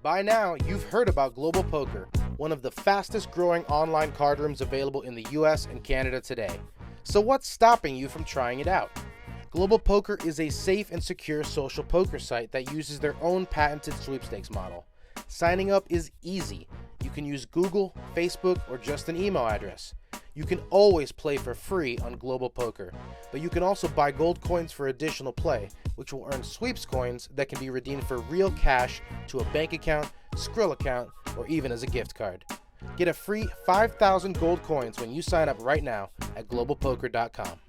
By now, you've heard about Global Poker, one of the fastest growing online card rooms available in the US and Canada today. So what's stopping you from trying it out? Global Poker is a safe and secure social poker site that uses their own patented sweepstakes model. Signing up is easy. You can use Google, Facebook, or just an email address. You can always play for free on Global Poker, but you can also buy gold coins for additional play, which will earn sweeps coins that can be redeemed for real cash to a bank account, Skrill account, or even as a gift card. Get a free 5,000 gold coins when you sign up right now at globalpoker.com.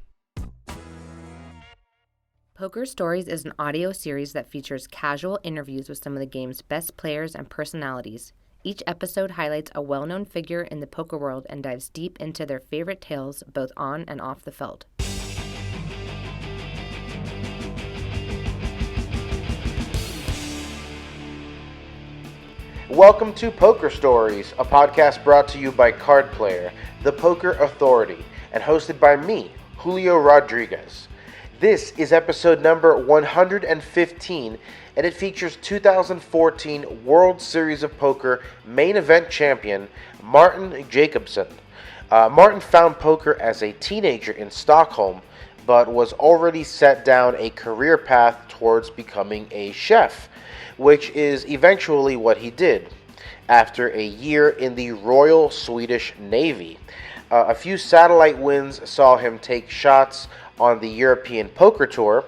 Poker Stories is an audio series that features casual interviews with some of the game's best players and personalities. Each episode highlights a well-known figure in the poker world and dives deep into their favorite tales, both on and off the feld. Welcome to Poker Stories, a podcast brought to you by Card Player, the Poker Authority, and hosted by me, Julio Rodriguez. This is episode number 115, and it features 2014 World Series of Poker main event champion Martin Jacobson. Martin found poker as a teenager in Stockholm, but was already set down a career path towards becoming a chef, which is eventually what he did. After a year in the Royal Swedish Navy, a few satellite wins saw him take shots on the European Poker Tour,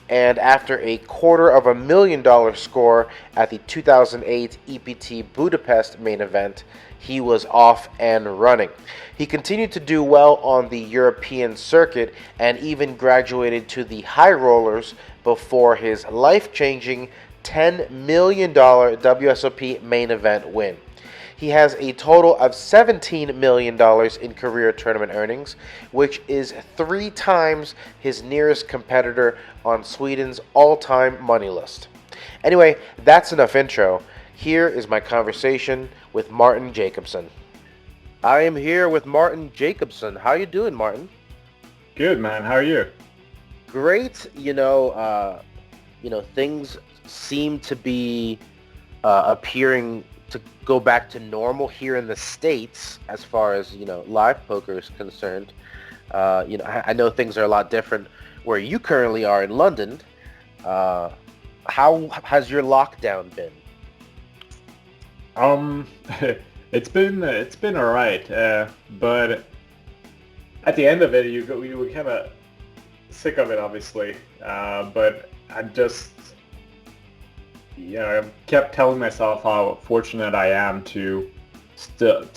and after a $250,000 score at the 2008 EPT Budapest main event, he was off and running. He continued to do well on the European circuit and even graduated to the high rollers before his life-changing $10 million WSOP main event win. He has a total of $17 million in career tournament earnings, which is 3 times his nearest competitor on Sweden's all-time money list. Anyway, that's enough intro. Here is my conversation with Martin Jacobson. I am here with Martin Jacobson. How you doing, Martin? Good, man. How are you? Great. Things seem to be appearing to go back to normal here in the States as far as, live poker is concerned. I know things are a lot different where you currently are in London. How has your lockdown been? It's been all right, but at the end of it, you were kind of sick of it, obviously. But I just, I kept telling myself how fortunate I am to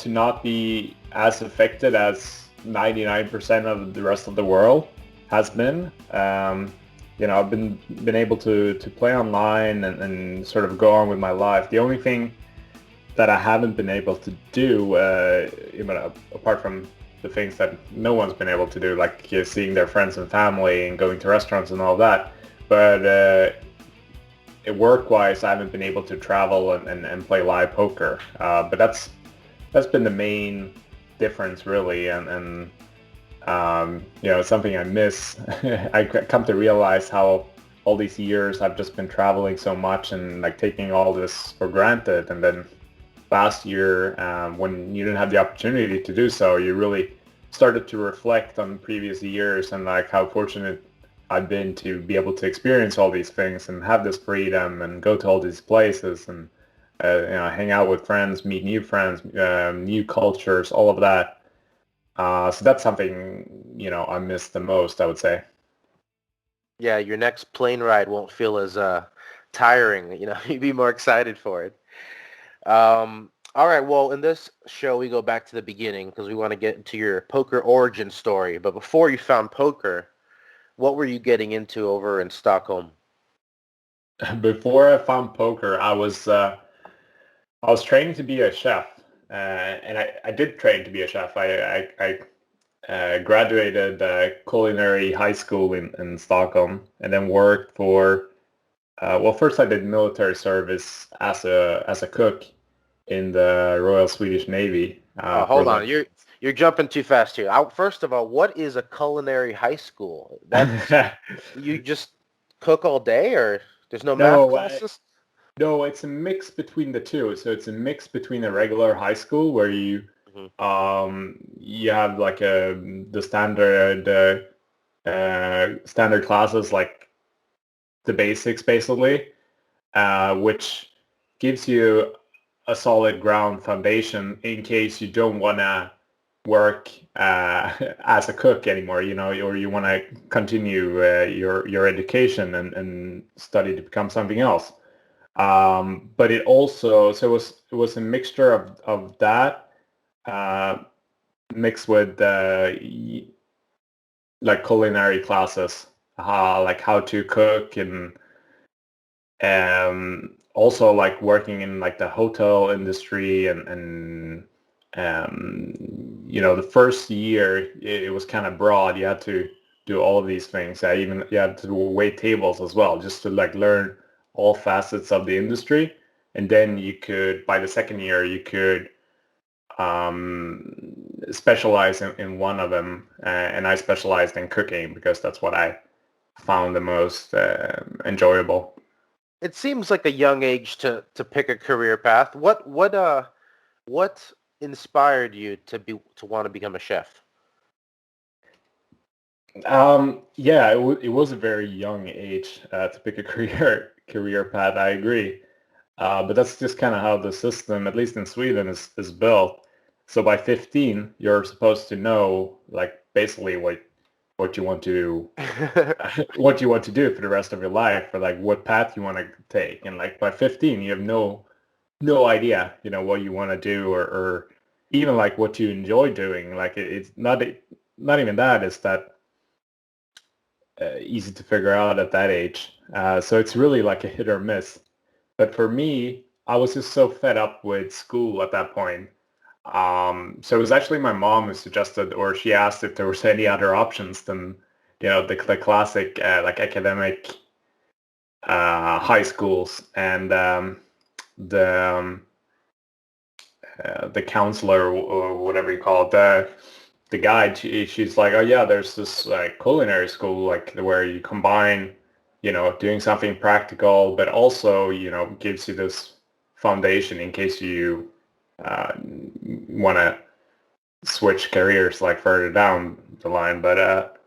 not be as affected as 99% of the rest of the world has been. I've been able to play online and sort of go on with my life. The only thing that I haven't been able to do, apart from the things that no one's been able to do, like seeing their friends and family and going to restaurants and all that, but work-wise, I haven't been able to travel and play live poker. But that's been the main difference, really, and something I miss. I come to realize how all these years I've just been traveling so much and taking all this for granted, and then last year, when you didn't have the opportunity to do so, you really started to reflect on previous years and how fortunate I've been to be able to experience all these things and have this freedom and go to all these places and hang out with friends, meet new friends, new cultures, all of that. So that's something I miss the most, I would say. Yeah, your next plane ride won't feel as tiring. You'd be more excited for it. All right, well, in this show, we go back to the beginning because we want to get into your poker origin story. But before you found poker, what were you getting into over in Stockholm? Before I found poker, I was training to be a chef, and I did train to be a chef. I graduated culinary high school in Stockholm, and then worked for. First I did military service as a cook in the Royal Swedish Navy. Hold on, you're jumping too fast here. First of all, what is a culinary high school? You just cook all day, or there's no math classes? No, it's a mix between the two. So it's a mix between a regular high school where you have like the standard classes like the basics basically, which gives you a solid ground foundation in case you don't want to work as a cook anymore, or you want to continue your education and study to become something else. But it also, so it was a mixture of that mixed with like culinary classes, like how to cook and also like working in like the hotel industry and the first year it was kind of broad. You had to do all of these things. You had to wait tables as well, just to like learn all facets of the industry. And then you could, by the second year, you could specialize in one of them. And I specialized in cooking because that's what I found the most enjoyable. It seems like a young age to pick a career path. What inspired you to want to become a chef? Yeah, it was a very young age to pick a career path. I agree, but that's just kind of how the system, at least in Sweden, is built. So by 15, you're supposed to know like basically what you want to what you want to do for the rest of your life, or like what path you want to take. And like by 15, you have no idea, what you want to do, or even like what you enjoy doing. Like it's not even that. It's that easy to figure out at that age. So it's really like a hit or miss. But for me, I was just so fed up with school at that point. So it was actually my mom who suggested, or she asked if there was any other options than, the classic like academic high schools. And the counselor or whatever you call it, the guide, she's like, oh yeah, there's this like culinary school, like where you combine, doing something practical, but also, gives you this foundation in case you want to switch careers like further down the line. But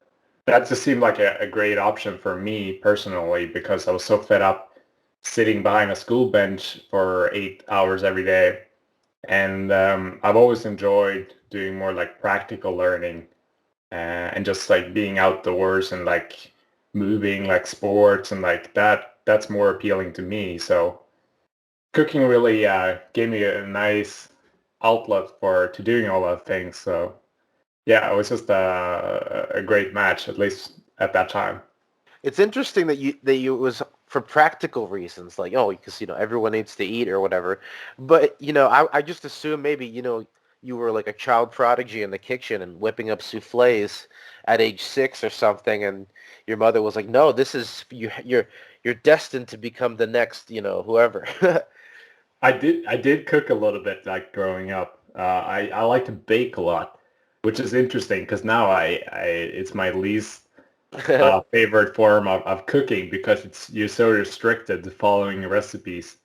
that just seemed like a great option for me personally, because I was so fed up sitting behind a school bench for 8 hours every day. And I've always enjoyed doing more like practical learning and just like being outdoors and like moving, like sports and like that. That's more appealing to me. So cooking really gave me a nice outlet to doing all those things. So yeah, it was just a great match, at least at that time. It's interesting that you it was for practical reasons, like, oh, because everyone needs to eat or whatever. But I just assume maybe you were like a child prodigy in the kitchen and whipping up souffles at age 6 or something, and your mother was like, no, this is you're destined to become the next whoever. I did cook a little bit like growing up. I like to bake a lot, which is interesting because now it's my least favorite form of cooking because you're so restricted to following recipes.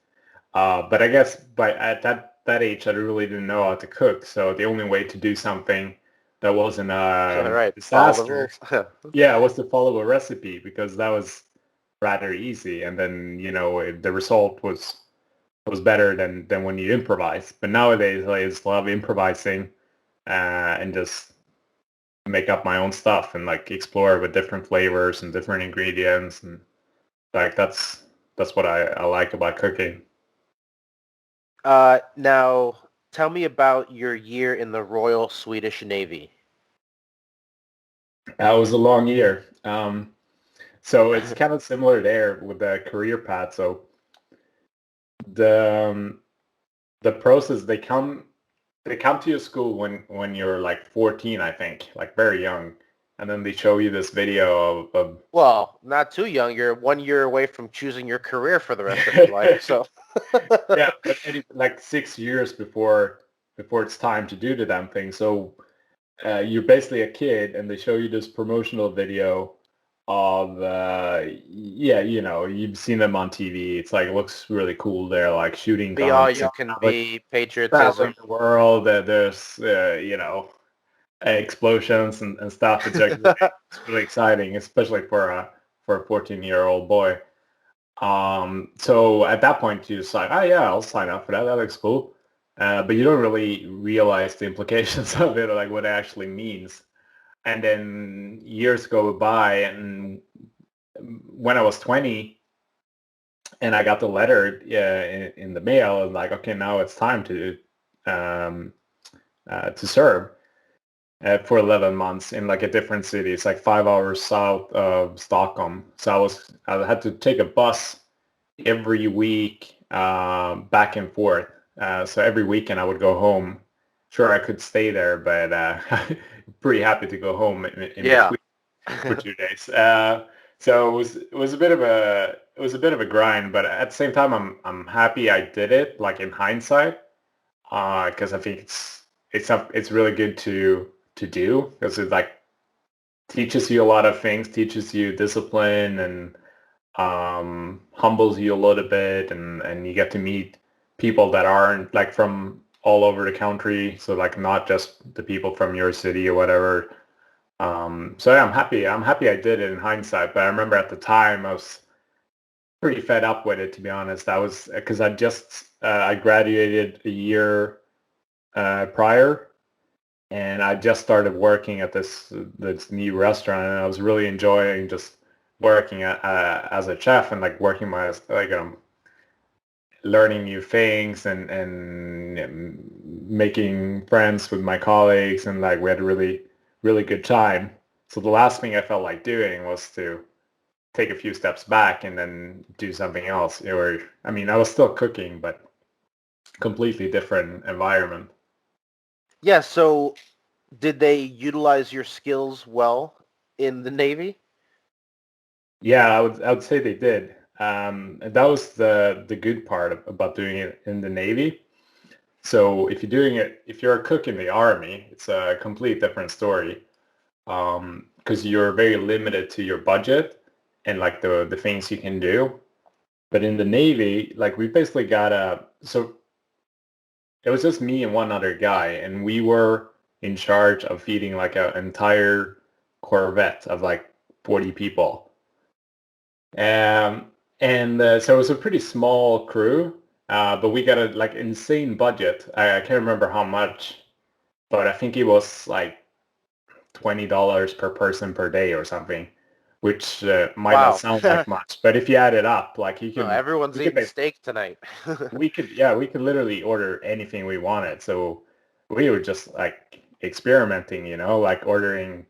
But I guess at that age, I really didn't know how to cook. So the only way to do something that wasn't All a right, follow the disaster, rules. yeah, was to follow a recipe because that was rather easy. And then, the result was better than when you improvise. But nowadays, I just love improvising and just make up my own stuff and like explore with different flavors and different ingredients, and like that's what I like about cooking. Now tell me about your year in the Royal Swedish Navy. That was a long year. So it's kind of similar there with the career path. So the the process, they come to your school when you're like 14, I think, like very young, and then they show you this video of Well, not too young. You're 1 year away from choosing your career for the rest of your life. So, yeah, but like 6 years before it's time to do the damn thing. So you're basically a kid, and they show you this promotional video of you've seen them on TV. It's like, it looks really cool. They're like shooting Be all guns you and can like be, patriotism. traveling the world. There's explosions and stuff. It's really exciting, especially for a 14-year-old boy. So at that point you decide, oh yeah, I'll sign up for that. That looks cool. But you don't really realize the implications of it, or like what it actually means. And then years go by, and when I was 20 and I got the letter in the mail, and like, okay, now it's time to serve for 11 months in like a different city. It's like 5 hours south of Stockholm. So I had to take a bus every week back and forth. So every weekend I would go home. Sure, I could stay there, but pretty happy to go home in Yeah. between for 2 days. So it was a bit of a grind, but at the same time, I'm happy I did it. Like in hindsight, because I think it's really good to do, because it like teaches you a lot of things, teaches you discipline, and humbles you a little bit, and you get to meet people that aren't like from all over the country. So like not just the people from your city or whatever. So yeah, I'm happy I did it in hindsight, but I remember at the time I was pretty fed up with it, to be honest. I was, because I graduated a year prior, and I just started working at this new restaurant, and I was really enjoying just working as a chef, and like working my like learning new things, and making friends with my colleagues, and like we had a really good time. So the last thing I felt like doing was to take a few steps back and then do something else. Or I mean, I was still cooking, but completely different environment. Yeah, so did they utilize your skills well in the Navy? Yeah, I would say they did. And that was the good part about doing it in the Navy. So if you're a cook in the Army, it's a complete different story, because you're very limited to your budget and like the things you can do. But in the Navy, like we basically got so it was just me and one other guy, and we were in charge of feeding like an entire corvette of like 40 people. And so it was a pretty small crew, but we got a like insane budget. I can't remember how much, but I think it was like $20 per person per day or something, which might not Wow. sound like much, but if you add it up, like Oh, everyone's we could eating steak tonight. we could literally order anything we wanted. So we were just like experimenting, like ordering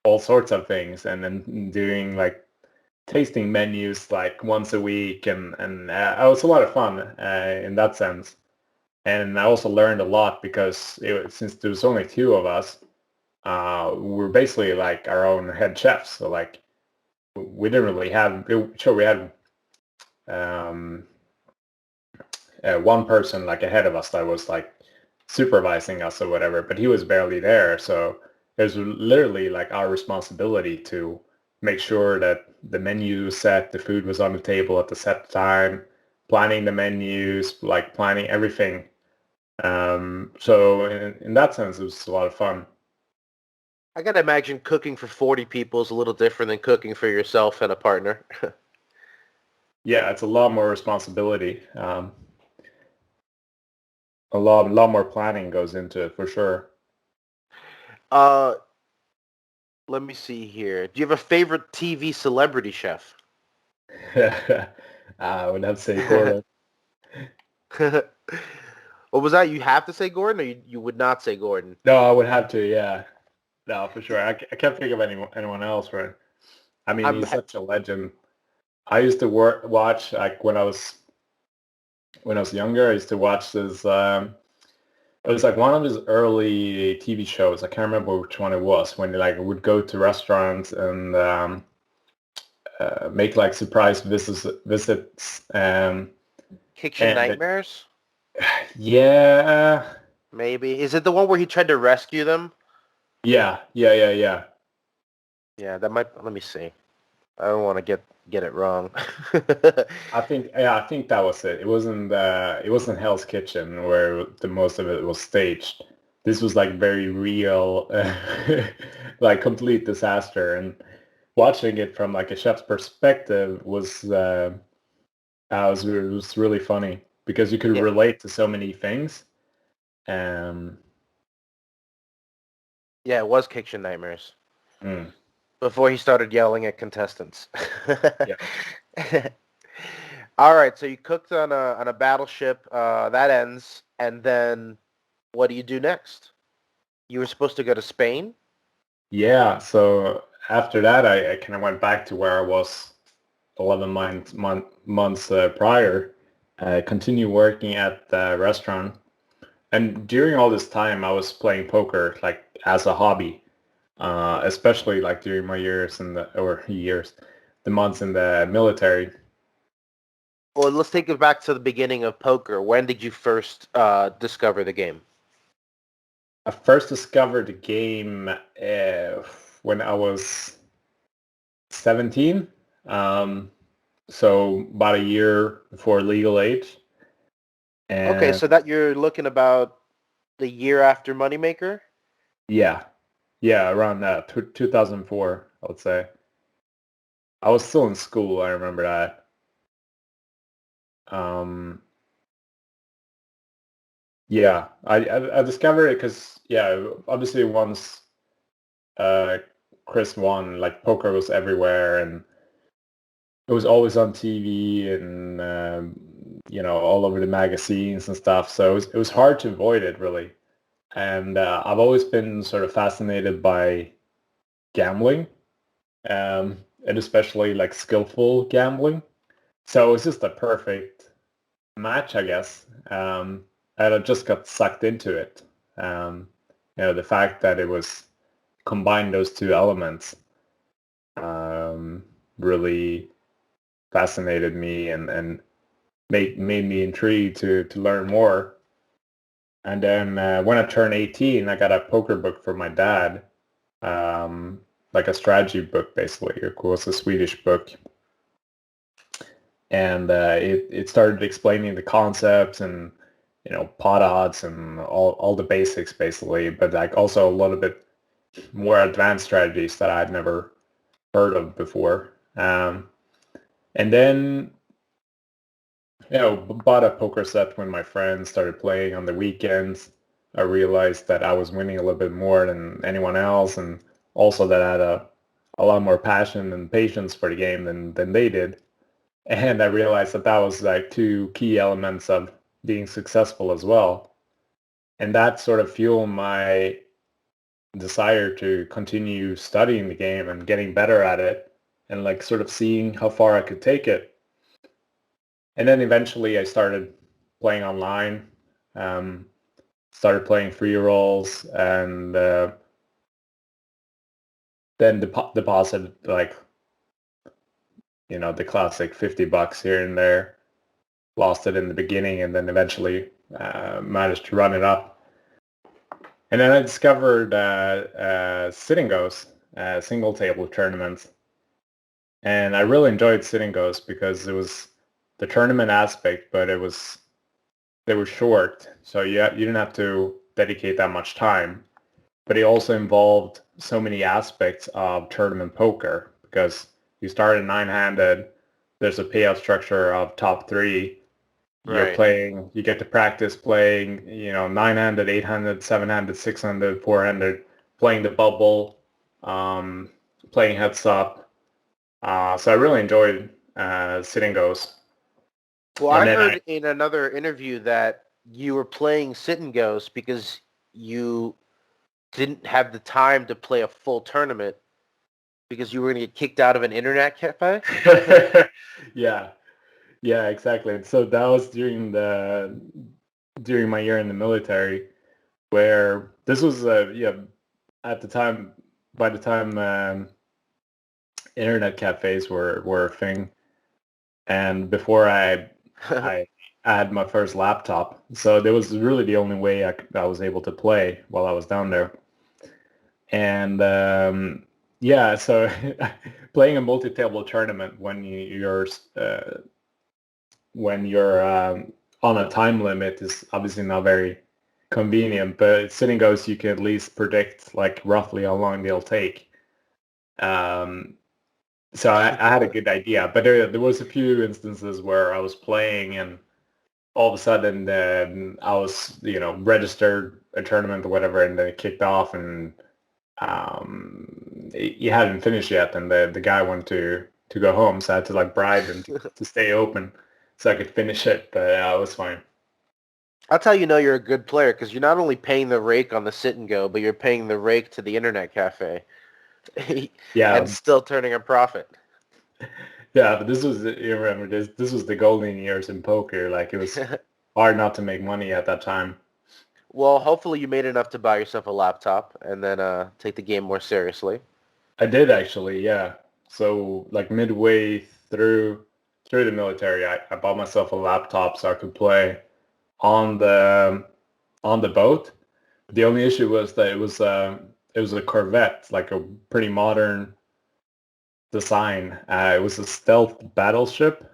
all sorts of things, and then doing like tasting menus like once a week, and it was a lot of fun in that sense. And I also learned a lot because since there was only two of us, we're basically like our own head chefs. So like we didn't really have, sure we had um, one person like ahead of us that was like supervising us or whatever, but he was barely there. So it was literally like our responsibility to make sure that the menu was set, the food was on the table at the set time, planning the menus, like planning everything. So in that sense, it was a lot of fun. I gotta imagine cooking for 40 people is a little different than cooking for yourself and a partner. Yeah, it's a lot more responsibility. A lot more planning goes into it for sure. uh, Let me see here. Do you have a favorite TV celebrity chef? I would have to say Gordon. What was that? You have to say Gordon, or you would not say Gordon? No, I would have to. Yeah, no, for sure. I can't think of anyone else. Right? I mean, I'm he's such a legend. I used to watch like when I was younger. I used to watch this. It was like one of his early TV shows. I can't remember which one it was. When he like would go to restaurants and make like surprise visits. Kitchen And Nightmares? yeah, Maybe. Is it the one where he tried to rescue them? yeah. Yeah, that might. Let me see. I don't want to get it wrong. I think that was it. It wasn't Hell's Kitchen where the most of it was staged. This was like very real, like complete disaster. And watching it from like a chef's perspective was really funny because you could Yeah. relate to so many things. Um, Yeah, it was Kitchen Nightmares mm, before he started yelling at contestants. yeah. All right, so you cooked on a battleship. That ends, and then what do you do next? You were supposed to go to Spain. Yeah. So after that, I kind of went back to where I was 11 months prior. Continue working at the restaurant. And during all this time, I was playing poker like as a hobby, especially like during my the months in the military. Well, let's take it back to the beginning of poker. When did you first discover the game? I first discovered the game when I was 17, so about a year before legal age. Okay, And so that you're looking about the year after Moneymaker? yeah, yeah, around that 2004, I would say. I was still in school. I remember that. Um, yeah, I discovered it because obviously once uh, Chris won, like poker was everywhere and it was always on TV and all over the magazines and stuff. So it was hard to avoid it really. And I've always been sort of fascinated by gambling, and especially like skillful gambling. So it was just a perfect match, I guess. And I just got sucked into it. Um, the fact that it was combined those two elements really fascinated me and made me intrigued to learn more. And then when I turned 18, I got a poker book from my dad, like a strategy book, basically. It was a Swedish book. And it started explaining the concepts and, pot odds and all the basics, basically, but like also a little bit more advanced strategies that I'd never heard of before. And then bought a poker set when my friends started playing on the weekends. I realized that I was winning a little bit more than anyone else, and also that I had a lot more passion and patience for the game than they did. And I realized that that was like two key elements of being successful as well. And that sort of fueled my desire to continue studying the game and getting better at it and like sort of seeing how far I could take it. And then eventually I started playing online, um, started playing free rolls, and then deposited like, the classic $50 here and there. Lost it in the beginning and then eventually managed to run it up. And then I discovered Sitting Goes, single table tournaments. And I really enjoyed Sitting Goes because it was the tournament aspect, but they were short, so you didn't have to dedicate that much time. But it also involved so many aspects of tournament poker because you start at nine-handed. There's a payout structure of top three. Right. You get to practice playing, nine-handed, eight-handed, seven-handed, six-handed, four-handed, playing the bubble, playing heads up. So I really enjoyed Sitting Goes. Well, And I then heard in another interview that you were playing Sit and Goes because you didn't have the time to play a full tournament because you were going to get kicked out of an internet cafe. yeah, yeah, exactly. And so that was during my year in the military, where this was at the time by the time internet cafes were a thing, and before I had my first laptop, so there was really the only way I was able to play while I was down there. And Yeah, so playing a multi-table tournament when you're on a time limit is obviously not very convenient, but sitting goes you can at least predict like roughly how long they'll take. Um, so I had a good idea, but there was a few instances where I was playing and all of a sudden I was, registered a tournament or whatever, and then it kicked off and he hadn't finished yet, and the guy wanted to go home, so I had to like bribe him to stay open so I could finish it, but it was fine. That's how you know you're a good player, because you're not only paying the rake on the sit and go, but you're paying the rake to the internet cafe and Yeah, still turning a profit. yeah, but you remember this was the golden years in poker. Like it was hard not to make money at that time. Well, hopefully you made enough to buy yourself a laptop and then take the game more seriously. I did actually, yeah. So like midway through the military, I bought myself a laptop so I could play on the boat. The only issue was that it was a Corvette, like a pretty modern design. It was a stealth battleship,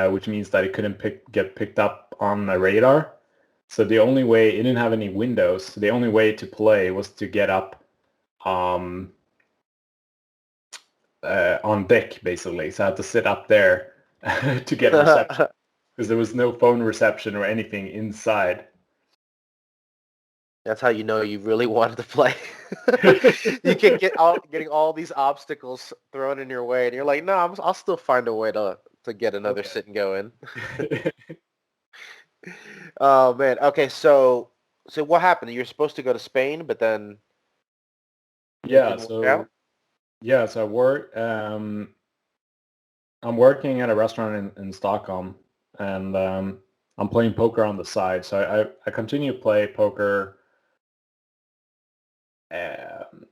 which means that it couldn't get picked up on the radar. So the only way, it didn't have any windows. So the only way to play was to get up um, on deck, basically. So I had to sit up there to get reception because there was no phone reception or anything inside. That's how you know you really wanted to play. You can getting all these obstacles thrown in your way, and you're like, no, I'll still find a way to get another Okay. sit and go in. Oh man. Okay, so what happened? You're supposed to go to Spain, but then it Yeah, didn't work out. so I'm working at a restaurant in Stockholm, and I'm playing poker on the side. So I continue to play poker um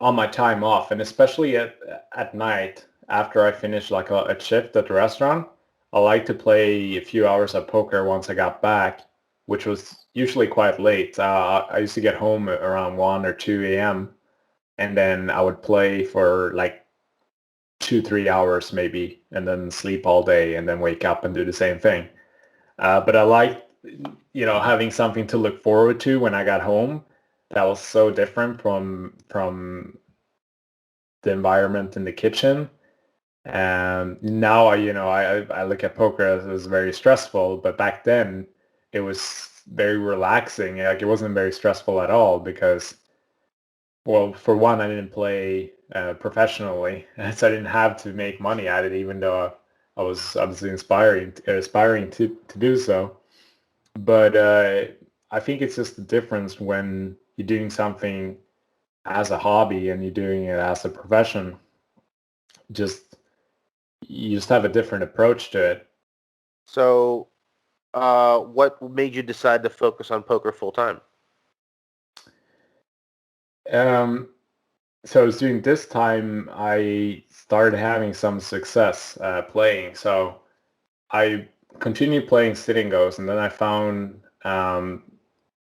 on my time off, and especially at night after I finish like a shift at the restaurant. I like to play a few hours of poker once I got back, which was usually quite late. I used to get home around 1 or 2 a.m., and then I would play for like 2, 3 hours maybe, and then sleep all day, and then wake up and do the same thing. But I like, having something to look forward to when I got home. That was so different from the environment in the kitchen. And now I look at poker as very stressful, but back then it was very relaxing. Like it wasn't very stressful at all because, well, for one, I didn't play professionally, so I didn't have to make money at it, even though I was obviously aspiring to do so. But I think it's just the difference when you're doing something as a hobby and you're doing it as a profession. Just you just have a different approach to it. So, what made you decide to focus on poker full time? Um, so I was doing this time, I started having some success playing. So I continued playing sitting goes, and then I found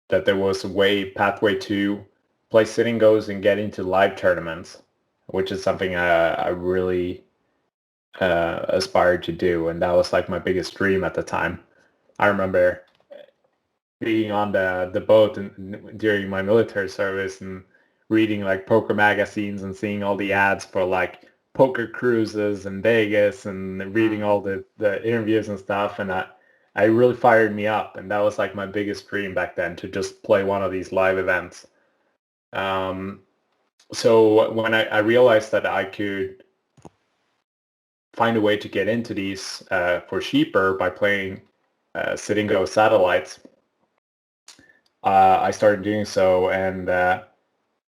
that there was a pathway to play sitting goes and get into live tournaments, which is something I really aspired to do, and that was like my biggest dream at the time. I remember being on the boat during my military service and reading like poker magazines and seeing all the ads for like poker cruises in Vegas and reading all the interviews and stuff, and I really fired me up, and that was like my biggest dream back then, to just play one of these live events. Um, so when I realized that I could find a way to get into these for cheaper by playing sit and go satellites, I started doing so, and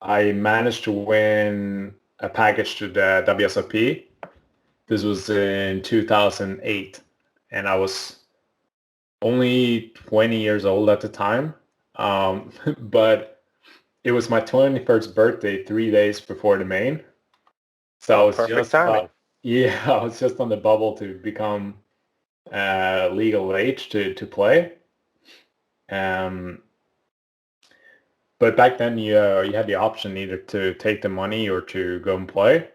I managed to win a package to the WSOP. This was in 2008, and I was only 20 years old at the time. But it was my 21st birthday 3 days before the main. So I Oh, was perfect just timing. yeah, I was just on the bubble to become legal age to play. Um, But back then you had the option either to take the money or to go and play.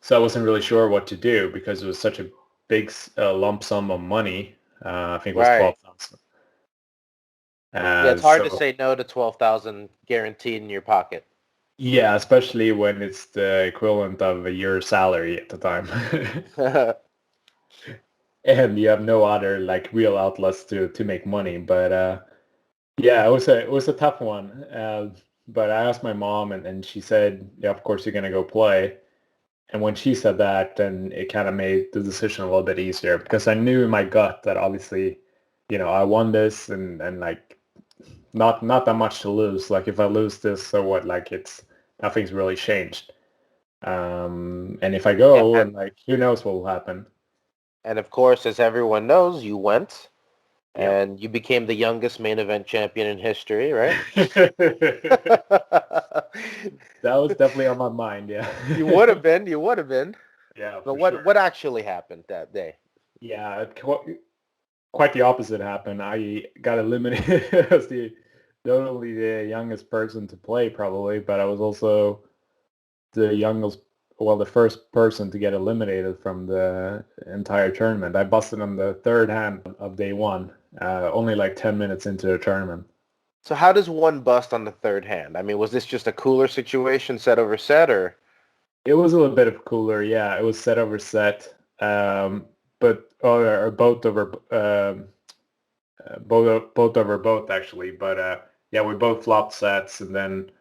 So I wasn't really sure what to do because it was such a big lump sum of money. I think it was Right. 12,000. Yeah, it's hard to So say no to 12,000 guaranteed in your pocket. yeah, especially when it's the equivalent of a year's salary at the time. And you have no other like real outlets to make money. But yeah, it was a tough one. But I asked my mom, and she said, "Yeah, of course you're gonna go play." And when she said that, then it kind of made the decision a little bit easier because I knew in my gut that obviously, I won this, and like not that much to lose. Like if I lose this, so what? Like nothing's really changed. And if I go, and and like who knows what will happen. and of course, as everyone knows, you went Yep. and you became the youngest main event champion in history, right? That was definitely on my mind, yeah. You would have been. You would have been. Yeah, But for what sure. actually happened that day? Yeah, quite the opposite happened. I got eliminated as not only the youngest person to play probably, but I was also the first person to get eliminated from the entire tournament. I busted on the third hand of day one, only like 10 minutes into the tournament. So how does one bust on the third hand? I mean, was this just a cooler situation, set over set, or? It was a little bit of cooler, yeah. It was set over set, but or both over both over both actually. But yeah, we both flopped sets, and then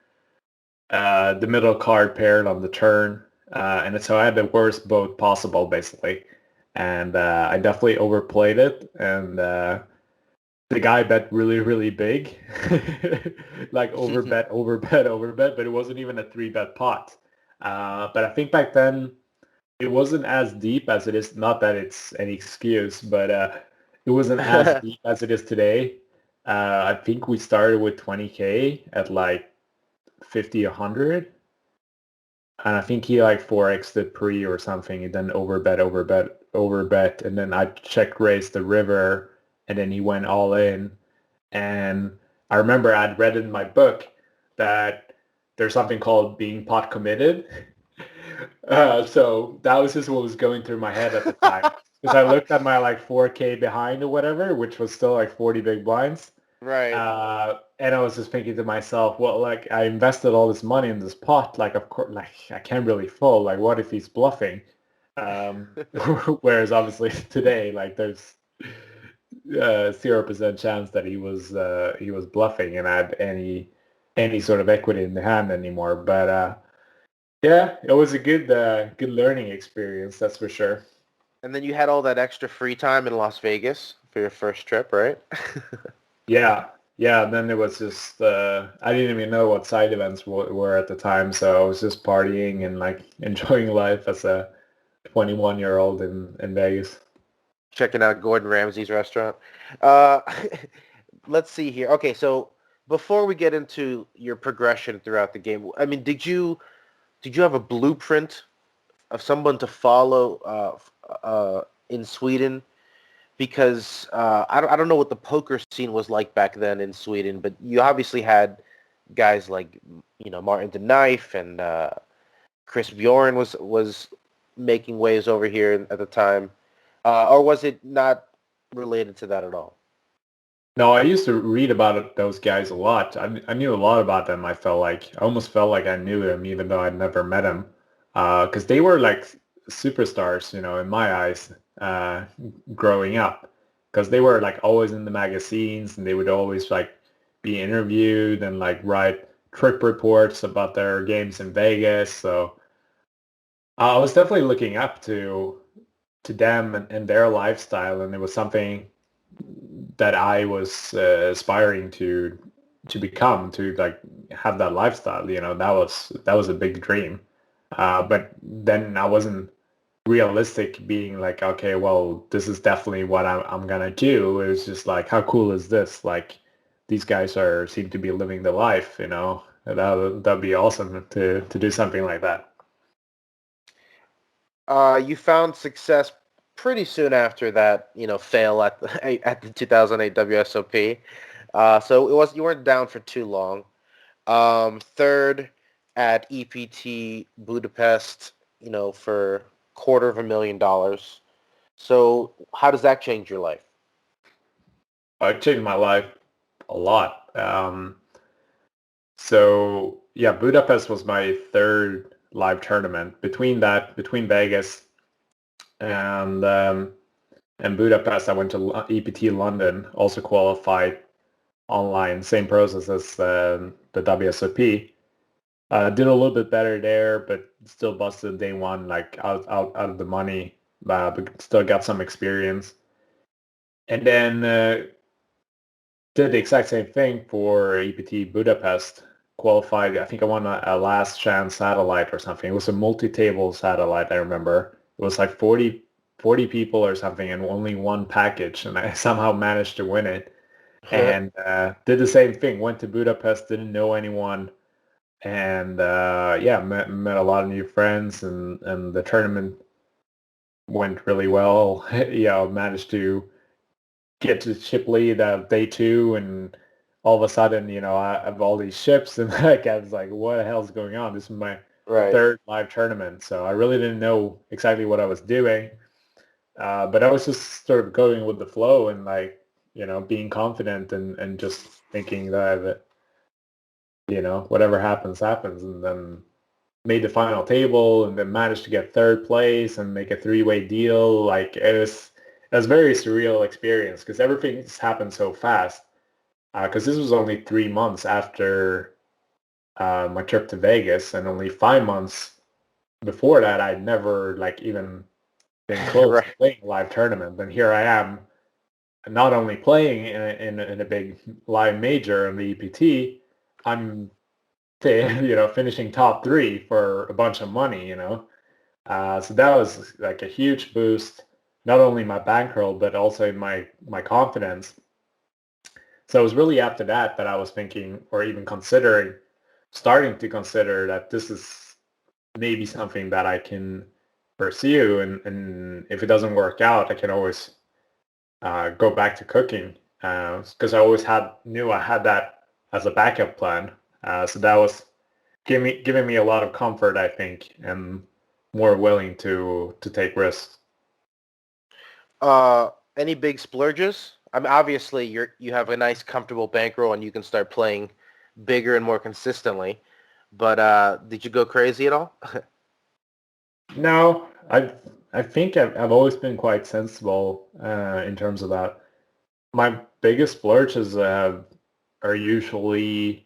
the middle card paired on the turn, and so I had the worst boat possible basically, and I definitely overplayed it, and the guy bet really really big, like overbet, but it wasn't even a 3-bet pot. But I think back then it wasn't as deep as it is. Not that it's any excuse, but it wasn't as deep as it is today. I think we started with 20K at like 50, 100. And I think he like 4x the pre or something, and then overbet. And then I check raised the river, and then he went all in. And I remember I'd read in my book that there's something called being pot committed. So that was just what was going through my head at the time. Because I looked at my like 4K behind or whatever, which was still like 40 big blinds. Right. And I was just thinking to myself, well, like I invested all this money in this pot, like of course, like I can't really fold. Like, what if he's bluffing? Um, whereas obviously today, like there's 0% chance that he was bluffing and had any sort of equity in the hand anymore. But yeah, it was a good learning experience, that's for sure. And then you had all that extra free time in Las Vegas for your first trip, right? Yeah, yeah. Then it was just I didn't even know what side events were at the time, so I was just partying and like enjoying life as a 21-year-old in Vegas. Checking out Gordon Ramsay's restaurant. Uh, let's see here. Okay, so before we get into your progression throughout the game, I mean, did you have a blueprint of someone to follow in Sweden? Because I don't know what the poker scene was like back then in Sweden, but you obviously had guys like Martin the Knife and Chris Bjorn was making waves over here at the time, or was it not related to that at all? No, I used to read about those guys a lot. I knew a lot about them. I almost felt like I knew them, even though I'd never met them, because they were like superstars, in my eyes, growing up, because they were like always in the magazines, and they would always like be interviewed and like write trip reports about their games in Vegas. So I was definitely looking up to them and their lifestyle, and it was something that I was aspiring to become, to like have that lifestyle. That was a big dream. But then I wasn't realistic, being like, okay, well, this is definitely what I'm gonna do. It was just like, how cool is this? Like, these guys seem to be living the life. That'd be awesome to do something like that. You found success pretty soon after that, fail at the at the 2008 WSOP. So you weren't down for too long. Third at EPT Budapest, for $250,000. So how does that change your life? It changed my life a lot. So yeah, Budapest was my third live tournament. Between Vegas and Budapest, I went to EPT London, also qualified online, same process as the WSOP. Did a little bit better there, but still busted day one, like out of the money, but still got some experience. And then did the exact same thing for EPT Budapest. Qualified. I think I won a last chance satellite or something. It was a multi-table satellite. I remember it was like 40 people or something, and only one package, and I somehow managed to win it. And did the same thing. Went to Budapest, didn't know anyone, and yeah, met a lot of new friends, and the tournament went really well. Yeah, managed to get to ship lead day two, and all of a sudden, I have all these ships, and like I was like, what the hell's going on? This is my Right. third live tournament, so I really didn't know exactly what I was doing, but I was just sort of going with the flow and like, being confident and just thinking that, whatever happens, happens, and then made the final table and then managed to get third place and make a three-way deal. Like it was a very surreal experience because everything's happened so fast. Because this was only 3 months after my trip to Vegas, and only 5 months before that, I'd never like even been close Right. to playing a live tournament. And here I am, not only playing in a big live major in the EPT, I'm finishing top three for a bunch of money. So that was like a huge boost, not only my bankroll but also in my confidence. So it was really after that I was thinking, or even starting to consider that this is maybe something that I can pursue, and if it doesn't work out, I can always go back to cooking, because I always knew I had that as a backup plan. So that was giving me a lot of comfort, I think, and more willing to take risks. Any big splurges? I mean, obviously you have a nice, comfortable bankroll, and you can start playing bigger and more consistently. But did you go crazy at all? No, I think I've always been quite sensible in terms of that. My biggest splurges are usually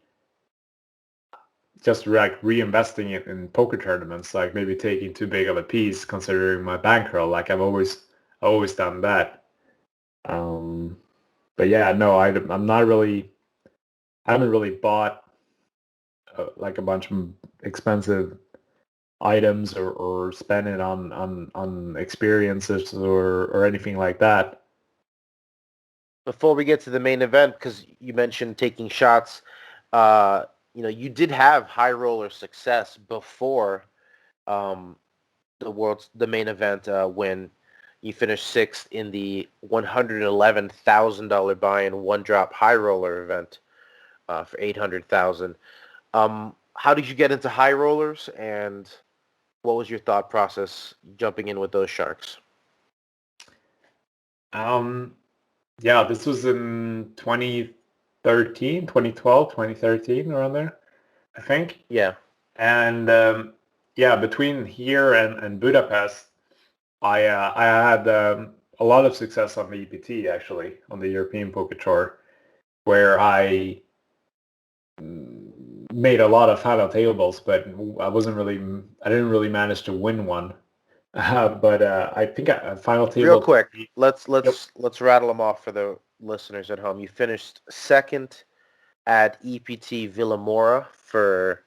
just like reinvesting it in poker tournaments, like maybe taking too big of a piece considering my bankroll. Like I've always done that. Um, but yeah, no, I'm not really. I haven't really bought like a bunch of expensive items or spend it on experiences or anything like that. Before we get to the main event, because you mentioned taking shots, uh, you did have high roller success before um, the main event when you finished sixth in the $111,000 buy-in one drop high roller event for 800,000. How did you get into high rollers, and what was your thought process jumping in with those sharks? Um, yeah, this was in 2013, 2012, 2013, around there, I think. Yeah. And yeah, between here and Budapest, I had a lot of success on the EPT, actually, on the European Poker Tour, where I made a lot of final tables, but I didn't really manage to win one. But I think a final Real table. quick, let's Yep. let's let's rattle them off for the listeners at home. You finished second at EPT Vilamoura for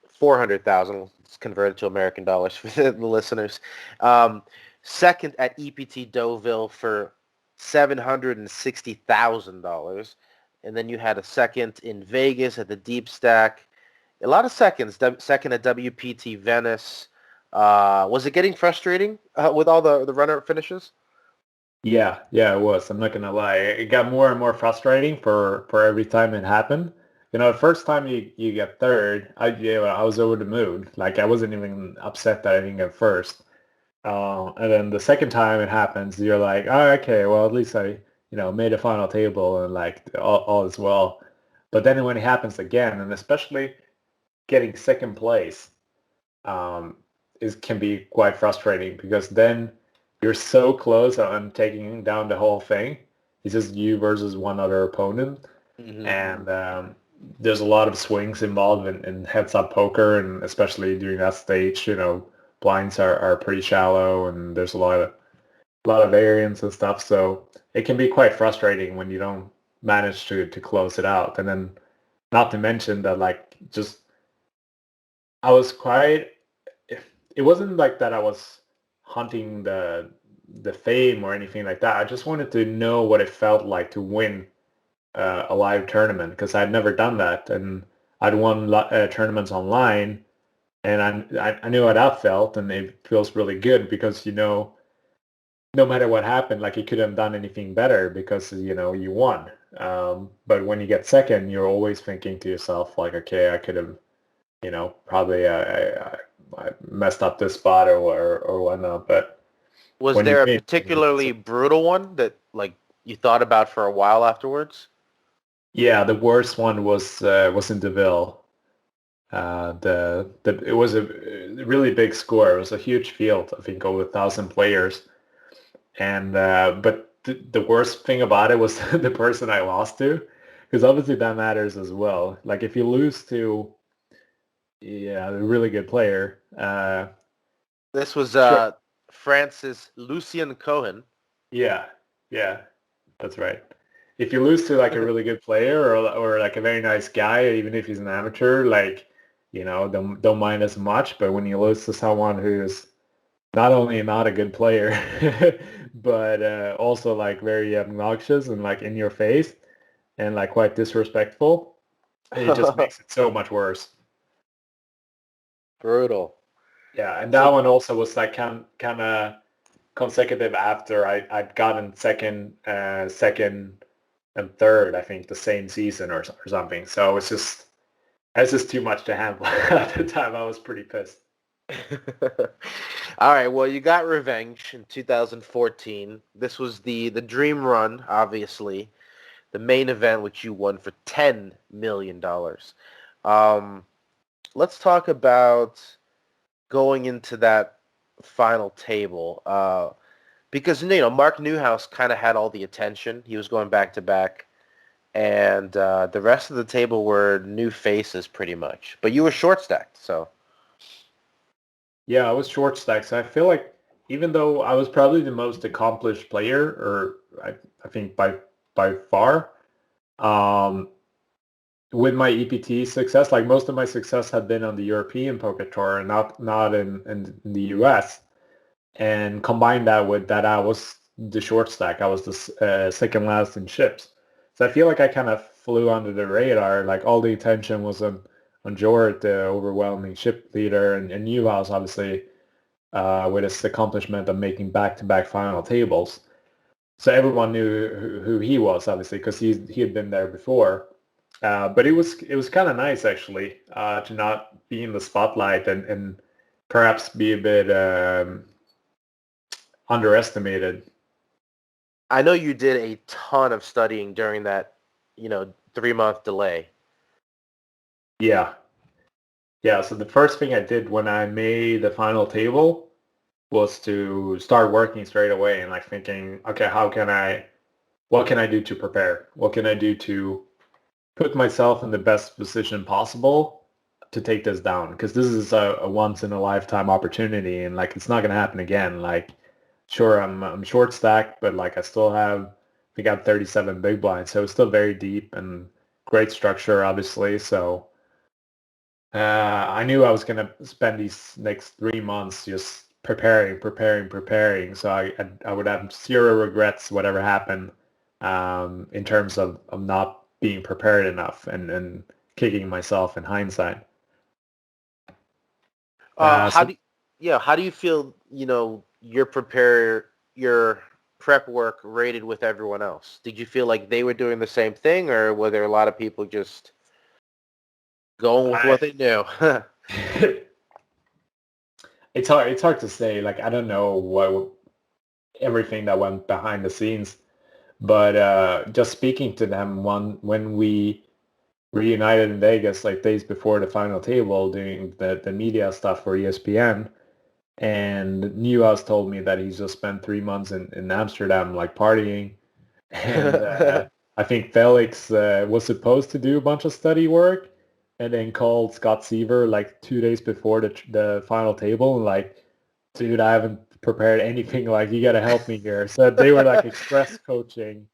400,000. It's converted to American dollars for the listeners. Um, Second at EPT Deauville for $760,000, and then you had a second in Vegas at the Deep Stack. A lot of seconds. Second at WPT Venice. Was it getting frustrating with all the runner-up finishes? Yeah, it was. I'm not gonna lie. It got more and more frustrating for every time it happened. the first time you get third, I was over the moon. Like I wasn't even upset that I didn't get first. And then the second time it happens, you're like, oh, okay, well, at least I, made a final table and like all is well. But then when it happens again, and especially getting second place, can be quite frustrating because then you're so close on taking down the whole thing. It's just you versus one other opponent, and there's a lot of swings involved in heads-up poker, and especially during that stage, blinds are pretty shallow, and there's a lot of variance and stuff. So it can be quite frustrating when you don't manage to close it out. And then, not to mention that, like, just I was quite. It wasn't like that I was hunting the fame or anything like that. I just wanted to know what it felt like to win a live tournament because I'd never done that, and I'd won tournaments online, and I knew how that felt, and it feels really good because no matter what happened, like you couldn't have done anything better because you won. But when you get second, you're always thinking to yourself like, okay, I could have, probably I messed up this spot or whatnot. But Was when you there a win, particularly brutal one that like you thought about for a while afterwards? yeah, the worst one was in Deauville. It was a really big score. It was a huge field, I think over 1,000 players. And but the worst thing about it was the person I lost to, because obviously that matters as well. Like if you lose to, yeah, a really good player. This was Sure. Francis Lucien Cohen. Yeah, yeah, that's right. If you lose to like a really good player or like a very nice guy, even if he's an amateur, like don't mind as much. But when you lose to someone who's not only not a good player, but also like very obnoxious and like in your face and like quite disrespectful, it just makes it so much worse. Brutal. Yeah, and that So one also was like kind of consecutive after I'd gotten second and third, I think, the same season or something. So it's just too much to handle at the time. I was pretty pissed. all right, well, you got revenge in 2014. This was the dream run, obviously, the main event, which you won for $10 million. Let's talk about going into that final table, because Mark Newhouse kind of had all the attention. He was going back to back, and the rest of the table were new faces, pretty much. But you were short stacked, so. Yeah, I was short stack, so I feel like even though I was probably the most accomplished player, or I think by far, um, with my EPT success, like most of my success had been on the European poker tour and not in the US. And combine that with that, I was the short stack. I was the second last in chips. So I feel like I kind of flew under the radar. Like all the attention was on Jort, the overwhelming chip leader, and Newhouse, obviously, with his accomplishment of making back-to-back final tables. So everyone knew who he was, obviously, because he had been there before. But it was kind of nice actually to not be in the spotlight and perhaps be a bit underestimated. I know you did a ton of studying during that, 3-month delay. Yeah, yeah. So the first thing I did when I made the final table was to start working straight away and like thinking, okay, what can I do to prepare? What can I do to put myself in the best position possible to take this down? Because this is a once in a lifetime opportunity, and like it's not gonna happen again. Like, sure, I'm short stacked, but like I still we got 37 big blinds, so it's still very deep and great structure, obviously. So I knew I was gonna spend these next 3 months just preparing. So I would have zero regrets whatever happened in terms of not being prepared enough and kicking myself in hindsight. How So do how do you feel, your prep work rated with everyone else? Did you feel like they were doing the same thing, or were there a lot of people just Going with what they knew. It's hard. It's hard to say. Like I don't know what everything that went behind the scenes, but just speaking to them when we reunited in Vegas, like days before the final table, doing the media stuff for ESPN, and Newhouse told me that he's just spent 3 months in Amsterdam, like partying, and I think Felix was supposed to do a bunch of study work, and then called Scott Seaver like 2 days before the final table, and like, dude, I haven't prepared anything. Like, you gotta help me here. So they were like express coaching.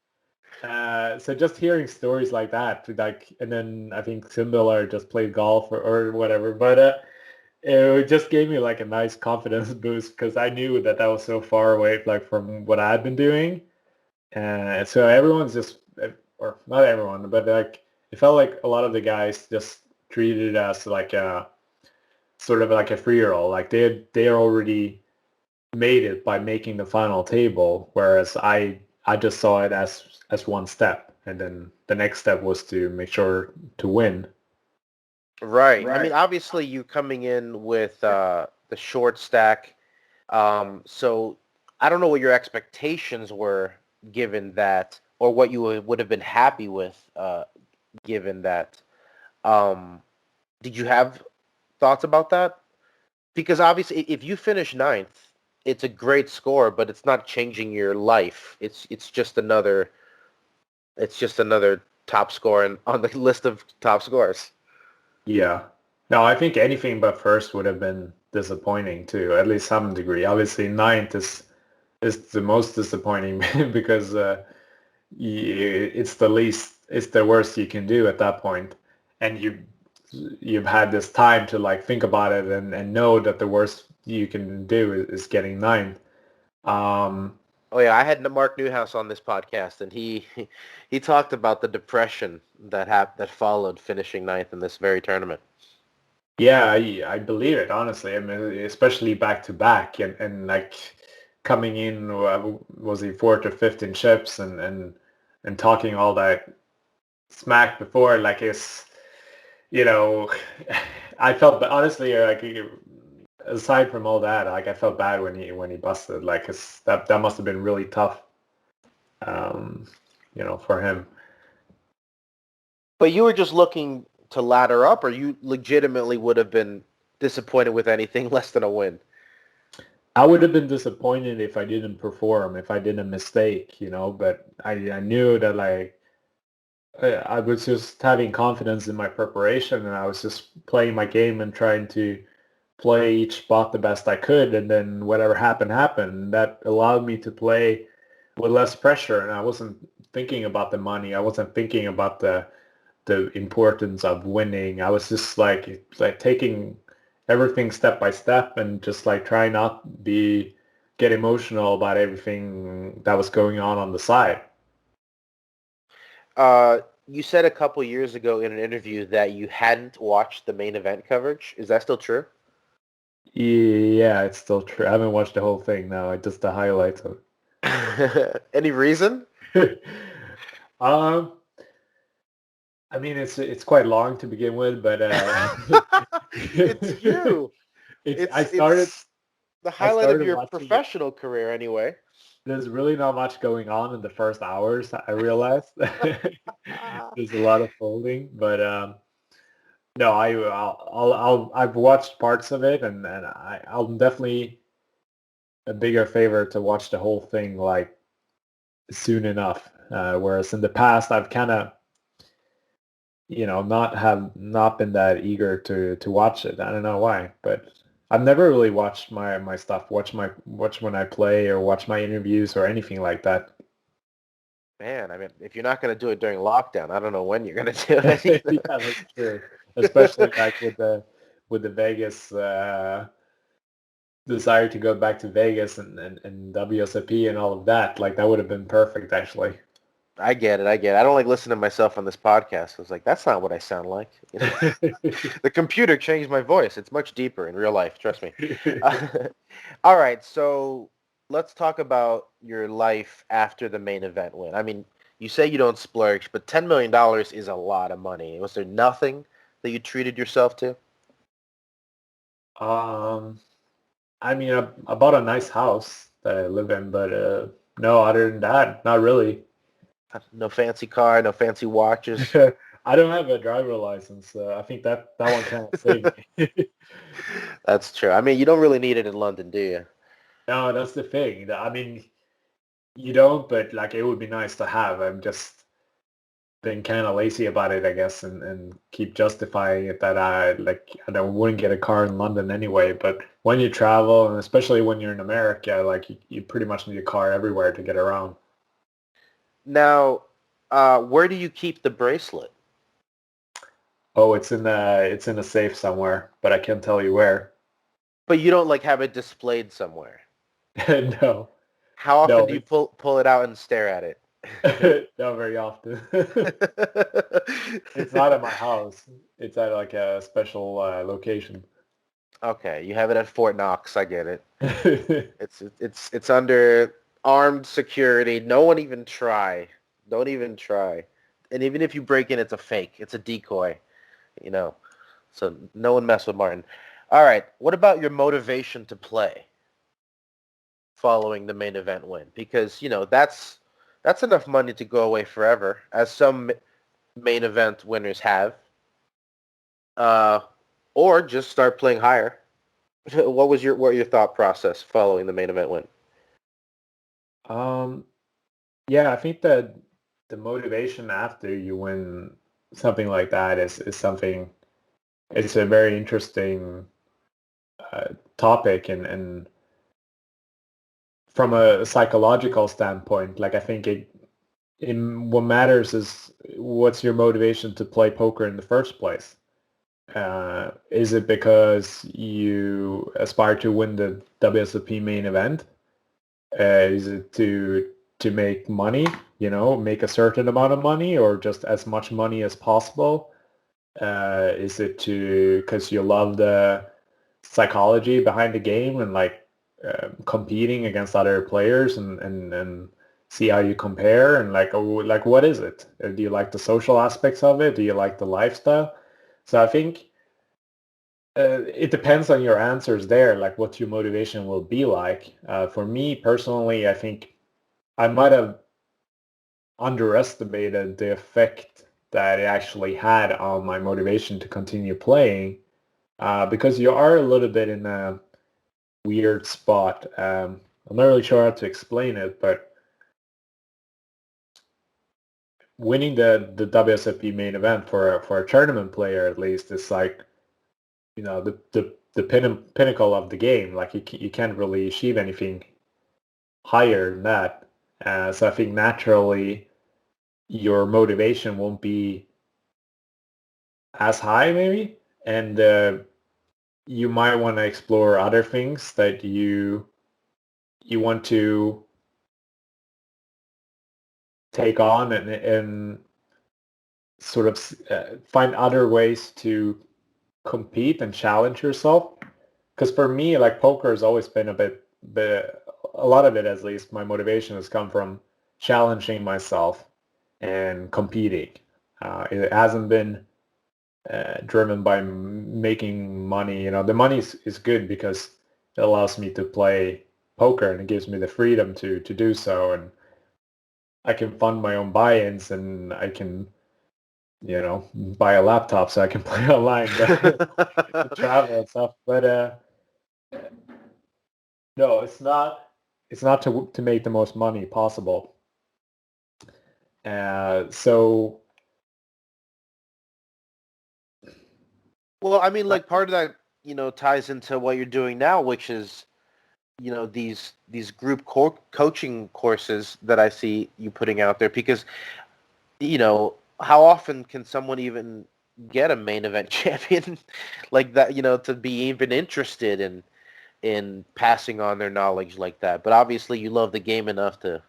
So just hearing stories like that, like, and then I think Simbiller just played golf or whatever, but it just gave me like a nice confidence boost because I knew that was so far away, like from what I'd been doing. So everyone's just, or not everyone, but like it felt like a lot of the guys just treated it as like a sort of like a free-roll, like they already made it by making the final table, whereas I just saw it as one step, and then the next step was to make sure to win. Right. I mean, obviously, you coming in with the short stack, so I don't know what your expectations were given that, or what you would have been happy with given that. Did you have thoughts about that? Because obviously, if you finish ninth, it's a great score, but it's not changing your life. It's just another top score on the list of top scores. Yeah. No, I think anything but first would have been disappointing to at least some degree. Obviously, ninth is the most disappointing because it's the worst you can do at that point, and you've had this time to like think about it and know that the worst you can do is getting ninth. Oh yeah, I had Mark Newhouse on this podcast, and he talked about the depression that followed finishing ninth in this very tournament. Yeah, I believe it, honestly. I mean, especially back to back and like coming in, was he fourth or fifth in chips and talking all that smack before, like it's, you know, I felt, honestly, like aside from all that, like I felt bad when he busted, like that must have been really tough, um, for him. But you were just looking to ladder up, or you legitimately would have been disappointed with anything less than a win? I would have been disappointed if I didn't perform, if I didn't mistake, but I knew that like I was just having confidence in my preparation, and I was just playing my game and trying to play each spot the best I could, and then whatever happened. That allowed me to play with less pressure, and I wasn't thinking about the money. I wasn't thinking about the importance of winning. I was just like taking everything step by step and just like trying not get emotional about everything that was going on the side. You said a couple years ago in an interview that you hadn't watched the main event coverage. Is that still true? Yeah, it's still true. I haven't watched the whole thing now. Just the highlights of it. Any reason? um, I mean, it's quite long to begin with, but it's you. It's the highlight of your professional career, anyway. There's really not much going on in the first hours. I realized there's a lot of folding, but no, I've watched parts of it, and I'll definitely a bigger favor to watch the whole thing like soon enough. Whereas in the past, I've kind of not been that eager to watch it. I don't know why, but I've never really watched my stuff, watch when I play or watch my interviews or anything like that. Man, I mean, if you're not going to do it during lockdown, I don't know when you're going to do it. Yeah, that's true. Especially like with the Vegas desire to go back to Vegas and WSOP and all of that. Like that would have been perfect, actually. I get it. I don't like listening to myself on this podcast. I was like, that's not what I sound like. The computer changed my voice. It's much deeper in real life. Trust me. All right. So let's talk about your life after the main event win. I mean, you say you don't splurge, but $10 million is a lot of money. Was there nothing that you treated yourself to? Um, I mean, I bought a nice house that I live in, but no, other than that, not really. No fancy car, no fancy watches. I don't have a driver license, so I think that one kind of saved me. That's true. I mean, you don't really need it in London, do you? No, that's the thing. I mean, you don't, but like it would be nice to have. I'm just been kind of lazy about it, I guess, and keep justifying it that I wouldn't get a car in London anyway. But when you travel, and especially when you're in America, like you pretty much need a car everywhere to get around. Now, where do you keep the bracelet? Oh, it's in a safe somewhere, but I can't tell you where. But you don't like have it displayed somewhere. No, How often no, do you pull it out and stare at it? not very often. It's not at my house. It's at like a special location. Okay, you have it at Fort Knox. I get it. It's under armed security. No one even try. Don't even try. And even if you break in, it's a fake. It's a decoy. You know. So no one mess with Martin. All right. What about your motivation to play following the main event win? Because that's enough money to go away forever, as some main event winners have. Uh, or just start playing higher. What your thought process following the main event win? Um, yeah, I think that the motivation after you win something like that is something. It's a very interesting topic, and from a psychological standpoint, like I think what matters is what's your motivation to play poker in the first place. Is it because you aspire to win the WSOP main event? Is it to make money, make a certain amount of money or just as much money as possible? Is it because you love the psychology behind the game and like competing against other players and see how you compare and like what is it? Do you like the social aspects of it? Do you like the lifestyle? So I think it depends on your answers there, like what your motivation will be like. For me personally, I think I might have underestimated the effect that it actually had on my motivation to continue playing because you are a little bit in a weird spot. I'm not really sure how to explain it, but winning the WSOP main event for a tournament player at least is like the pinnacle of the game. Like you can't really achieve anything higher than that. So I think naturally your motivation won't be as high maybe, and you might want to explore other things that you want to take on and sort of find other ways to compete and challenge yourself. Because for me, like poker has always been a lot of it at least, my motivation has come from challenging myself and competing. It hasn't been driven by making money. The money is good because it allows me to play poker and it gives me the freedom to do so. And I can fund my own buy-ins and I can, buy a laptop so I can play online, but travel and stuff. But no, it's not. It's not to make the most money possible. So Well, I mean, uh, like part of that, ties into what you're doing now, which is, these group coaching courses that I see you putting out there. Because, how often can someone even get a main event champion like that? To be even interested in passing on their knowledge like that. But obviously, you love the game enough to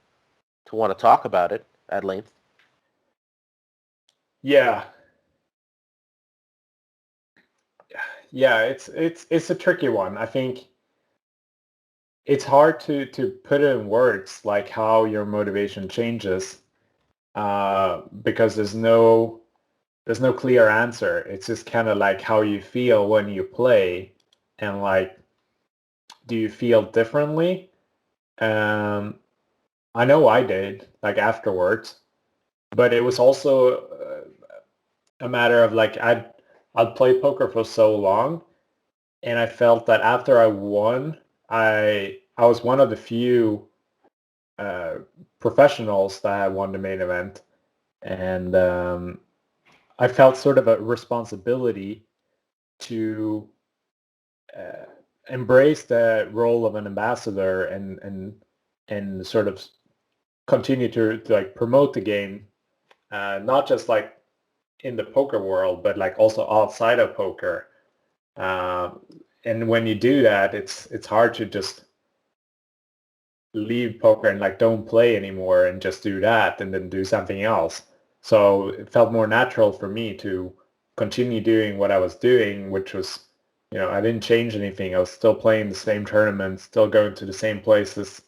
want to talk about it at length. yeah, yeah, it's a tricky one. I think it's hard to put it in words like how your motivation changes because there's no there's no clear answer. It's just kind of like how you feel when you play, and like, do you feel differently? Um, I know I did, like afterwards, but it was also a matter of like I'd played poker for so long, and I felt that after I won, I was one of the few uh, professionals that had won the main event, and I felt sort of a responsibility to uh, embrace the role of an ambassador and sort of continue to like promote the game, not just like in the poker world, but like also outside of poker. Um, and when you do that, it's hard to just leave poker and like don't play anymore and just do that and then do something else. So it felt more natural for me to continue doing what I was doing, which was, I didn't change anything. I was still playing the same tournaments, still going to the same places,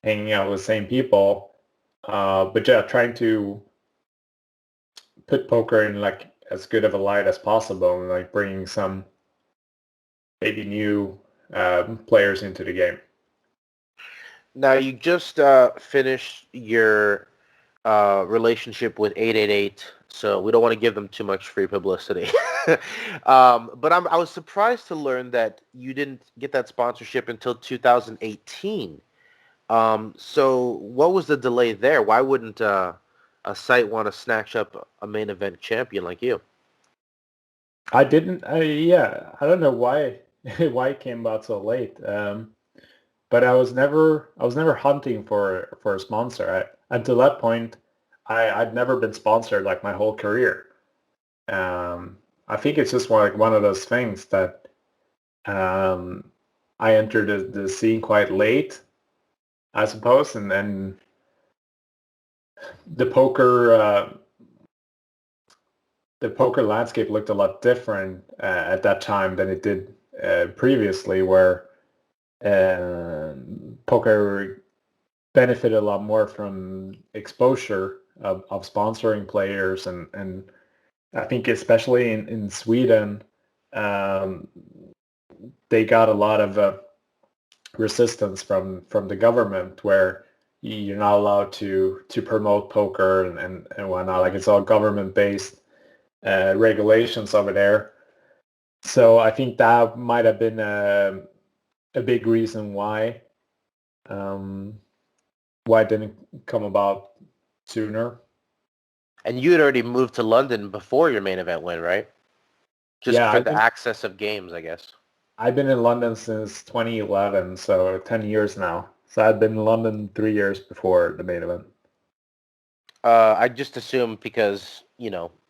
hanging out with the same people. But yeah, trying to put poker in like as good of a light as possible and like bringing some maybe new players into the game. Now, you just finished your relationship with 888, so we don't want to give them too much free publicity. But I was surprised to learn that you didn't get that sponsorship until 2018. So what was the delay there? Why wouldn't a site want to snatch up a main event champion like you? I didn't. I don't know why why it came about so late. But I was never hunting for a sponsor. Until that point, I'd never been sponsored like my whole career. I think it's just one of those things that um, I entered the scene quite late, I suppose, and then the poker the poker landscape looked a lot different at that time than it did previously, where poker benefited a lot more from exposure of sponsoring players, and I think especially in Sweden, um, they got a lot of resistance from the government, where you're not allowed to promote poker and whatnot. Like, it's all government based regulations over there. So I think that might have been a big reason um, why it didn't come about sooner. And you had already moved to London before your main event win, right? Just Yeah, for the access of games, I guess. I've been in London since 2011, so 10 years now. So I'd been in London 3 years before the main event. I just assume because,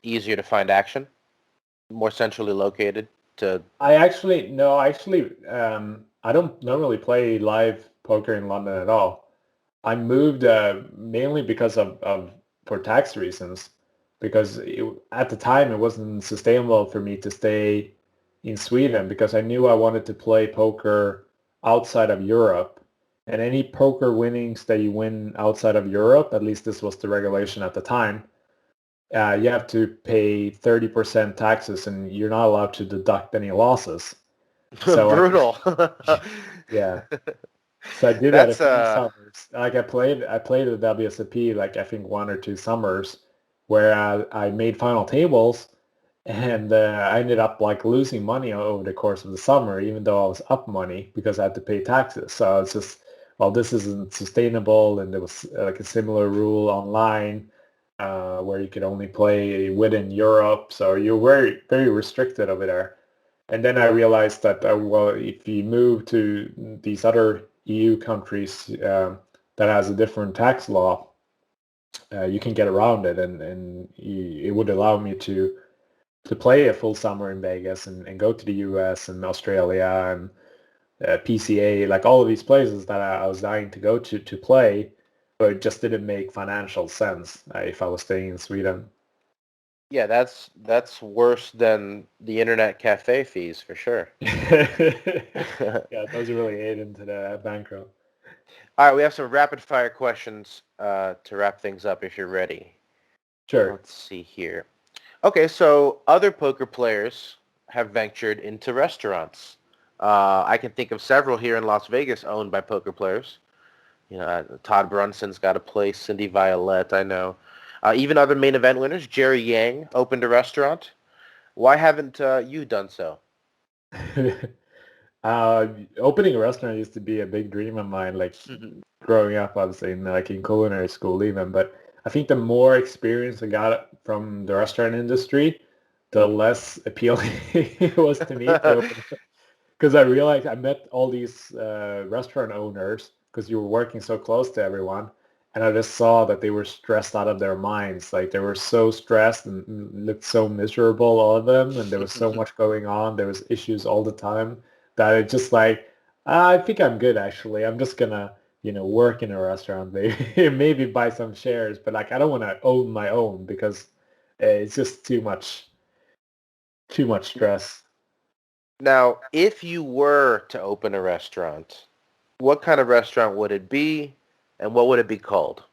easier to find action, more centrally located to... I don't normally play live poker in London at all. I moved mainly because of for tax reasons, because at the time it wasn't sustainable for me to stay in Sweden, because I knew I wanted to play poker outside of Europe. And any poker winnings that you win outside of Europe, at least this was the regulation at the time, you have to pay 30% taxes, and you're not allowed to deduct any losses. So Brutal. yeah. So I did that a That's few summers. Like I played the WSOP like I think 1 or 2 summers, where I made final tables, and I ended up like losing money over the course of the summer, even though I was up money because I had to pay taxes. So it's just, well, this isn't sustainable, and there was like a similar rule online where you could only play within Europe, so you're very very restricted over there. And then I realized that, well, if you move to these other EU countries that has a different tax law, you can get around it, and it would allow me to play a full summer in Vegas and go to the US and Australia and PCA, like all of these places that I was dying to go to play, but it just didn't make financial sense if I was staying in Sweden. Yeah, that's worse than the internet cafe fees for sure. Yeah, those really ate into the bankroll. All right, we have some rapid fire questions to wrap things up if you're ready. Sure. Let's see here. Okay, so other poker players have ventured into restaurants. I can think of several here in Las Vegas owned by poker players. Todd Brunson's got a place. Cindy Violette, I know. Even other main event winners. Jerry Yang opened a restaurant. Why haven't you done so? Opening a restaurant used to be a big dream of mine, like Mhm. growing up, obviously, in culinary school even. But I think the more experience I got from the restaurant industry, the less appealing it was to me to open. Because I realized I met all these restaurant owners because you were working so close to everyone, and I just saw that they were stressed out of their minds. Like they were so stressed and looked so miserable, all of them, and there was so much going on. There was issues all the time that it just like I think I'm good actually. I'm just gonna work in a restaurant, maybe maybe buy some shares, but like I don't want to own my own because it's just too much stress. Now, if you were to open a restaurant, what kind of restaurant would it be, and what would it be called?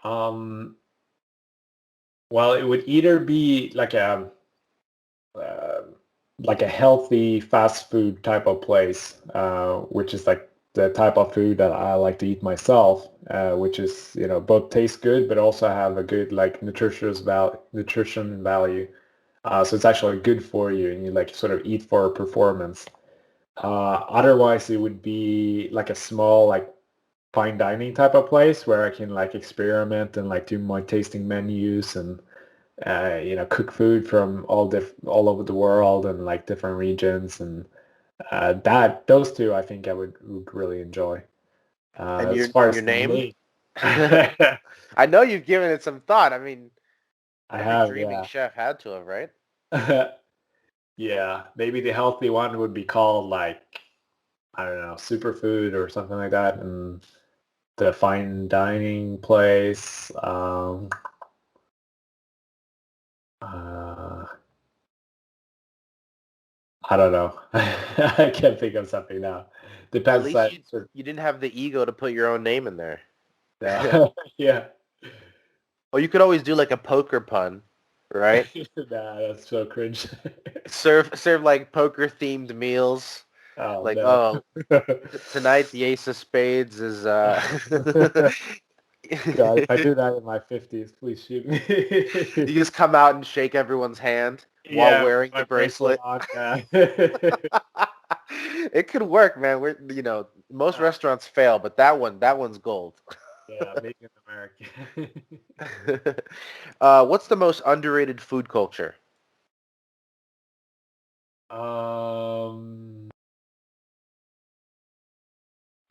Um, well, it would either be uh, like a healthy fast food type of place, which is like the type of food that I like to eat myself, which is both taste good but also have a good like nutrition value. So it's actually good for you, and you like sort of eat for performance. Otherwise, it would be like a small like fine dining type of place where I can like experiment and like do my tasting menus and cook food from all over the world and like different regions and that those two I think I would really enjoy. And As your far your as the name? name, I know you've given it some thought. I mean, I every have, dreaming chef had to have, right? yeah. Yeah, maybe the healthy one would be called like I don't know, superfood or something like that, and the fine dining place. Uh, I don't know. I can't think of something now. At Depends least that you sort you didn't have the ego to put your own name in there. yeah. Or you could always do like a poker pun, right? Nah, that's so cringe. Serve like poker themed meals. Oh Like, no. oh, tonight the ace of spades is God, if I do that in my 50s, please shoot you me. just come out and shake everyone's hand while Yeah, with wearing the my bracelet bracelet. on. Yeah. It could work, man. Most Uh, restaurants fail, but that one's gold. yeah, making American. What's the most underrated food culture? um,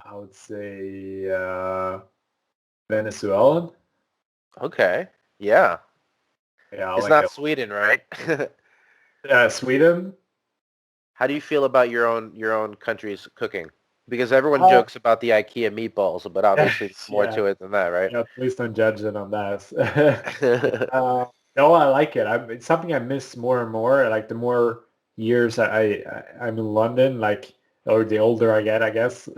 I would say Venezuelan. Okay, yeah, Yeah, I it's like not it. Sweden, right? Sweden. How do you feel about your own country's cooking? Because everyone Uh, jokes about the IKEA meatballs, but obviously there's more yeah, to it than that, right? please don't judge it on that. No, I like it. It's something I miss more and more. Like the more years I'm in London, like or the older I get, I guess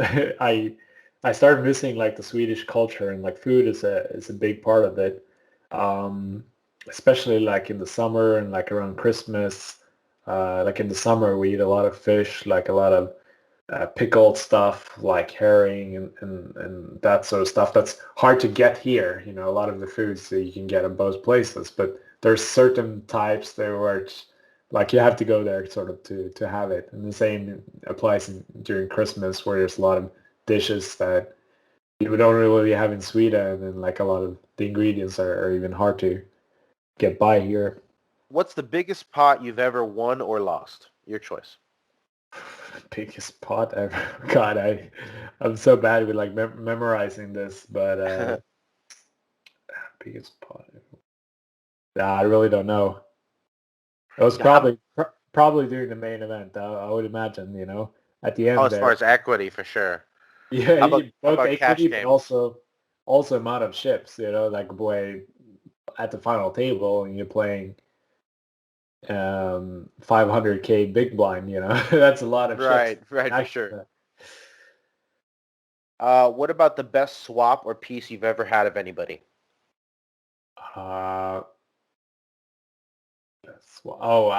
I start missing like the Swedish culture and like food is a big part of it. Um, Especially like in the summer and like around Christmas. Like in the summer, we eat a lot of fish, like a lot of pickled stuff like herring and that sort of stuff that's hard to get here. A lot of the foods that you can get in both places, but there's certain types there where it's like you have to go there sort of to have it. And the same applies during Christmas where there's a lot of dishes that you don't really have in Sweden and like a lot of the ingredients are even hard to get by here. What's the biggest pot you've ever won or lost? Your choice. Biggest pot ever. God, I'm so bad with like memorizing this, but biggest pot ever. Nah, I really don't know. It was Yeah, how, probably during the main event. I would imagine, at the oh, end as far there. as equity, for sure. Yeah, How about how both about cash equity, but games? also amount of chips. Like boy, at the final table, and you're playing 500K big blind. That's a lot of chips. Right, right, for Actually, sure. What about the best swap or piece you've ever had of anybody? uh, Oh,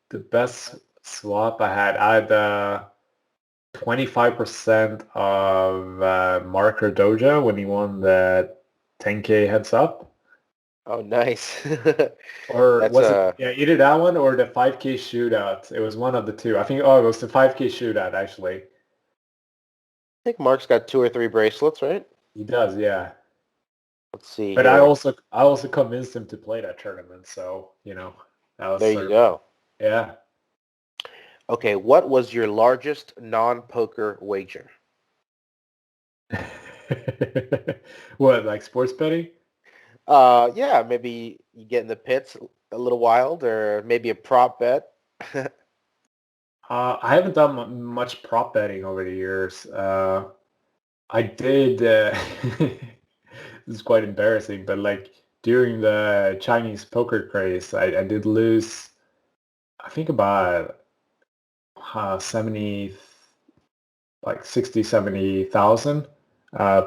the best swap I had 25% of Marker Doja when he won the 10K heads up. Oh, nice. Or That's was it, yeah, either that one or the 5K shootout. It was one of the two. I think, it was the 5K shootout, actually. I think Mark's got 2 or 3 bracelets, right? He does, yeah. Let's see But here. I also convinced him to play that tournament, so, that was There you go. yeah. Okay, what was your largest non-poker wager? What, like sports betting? Yeah, maybe you get in the pits a little wild, or maybe a prop bet. I haven't done much prop betting over the years. I did. This is quite embarrassing, but like during the Chinese poker craze, I did lose. I think about 70, like 60, 70,000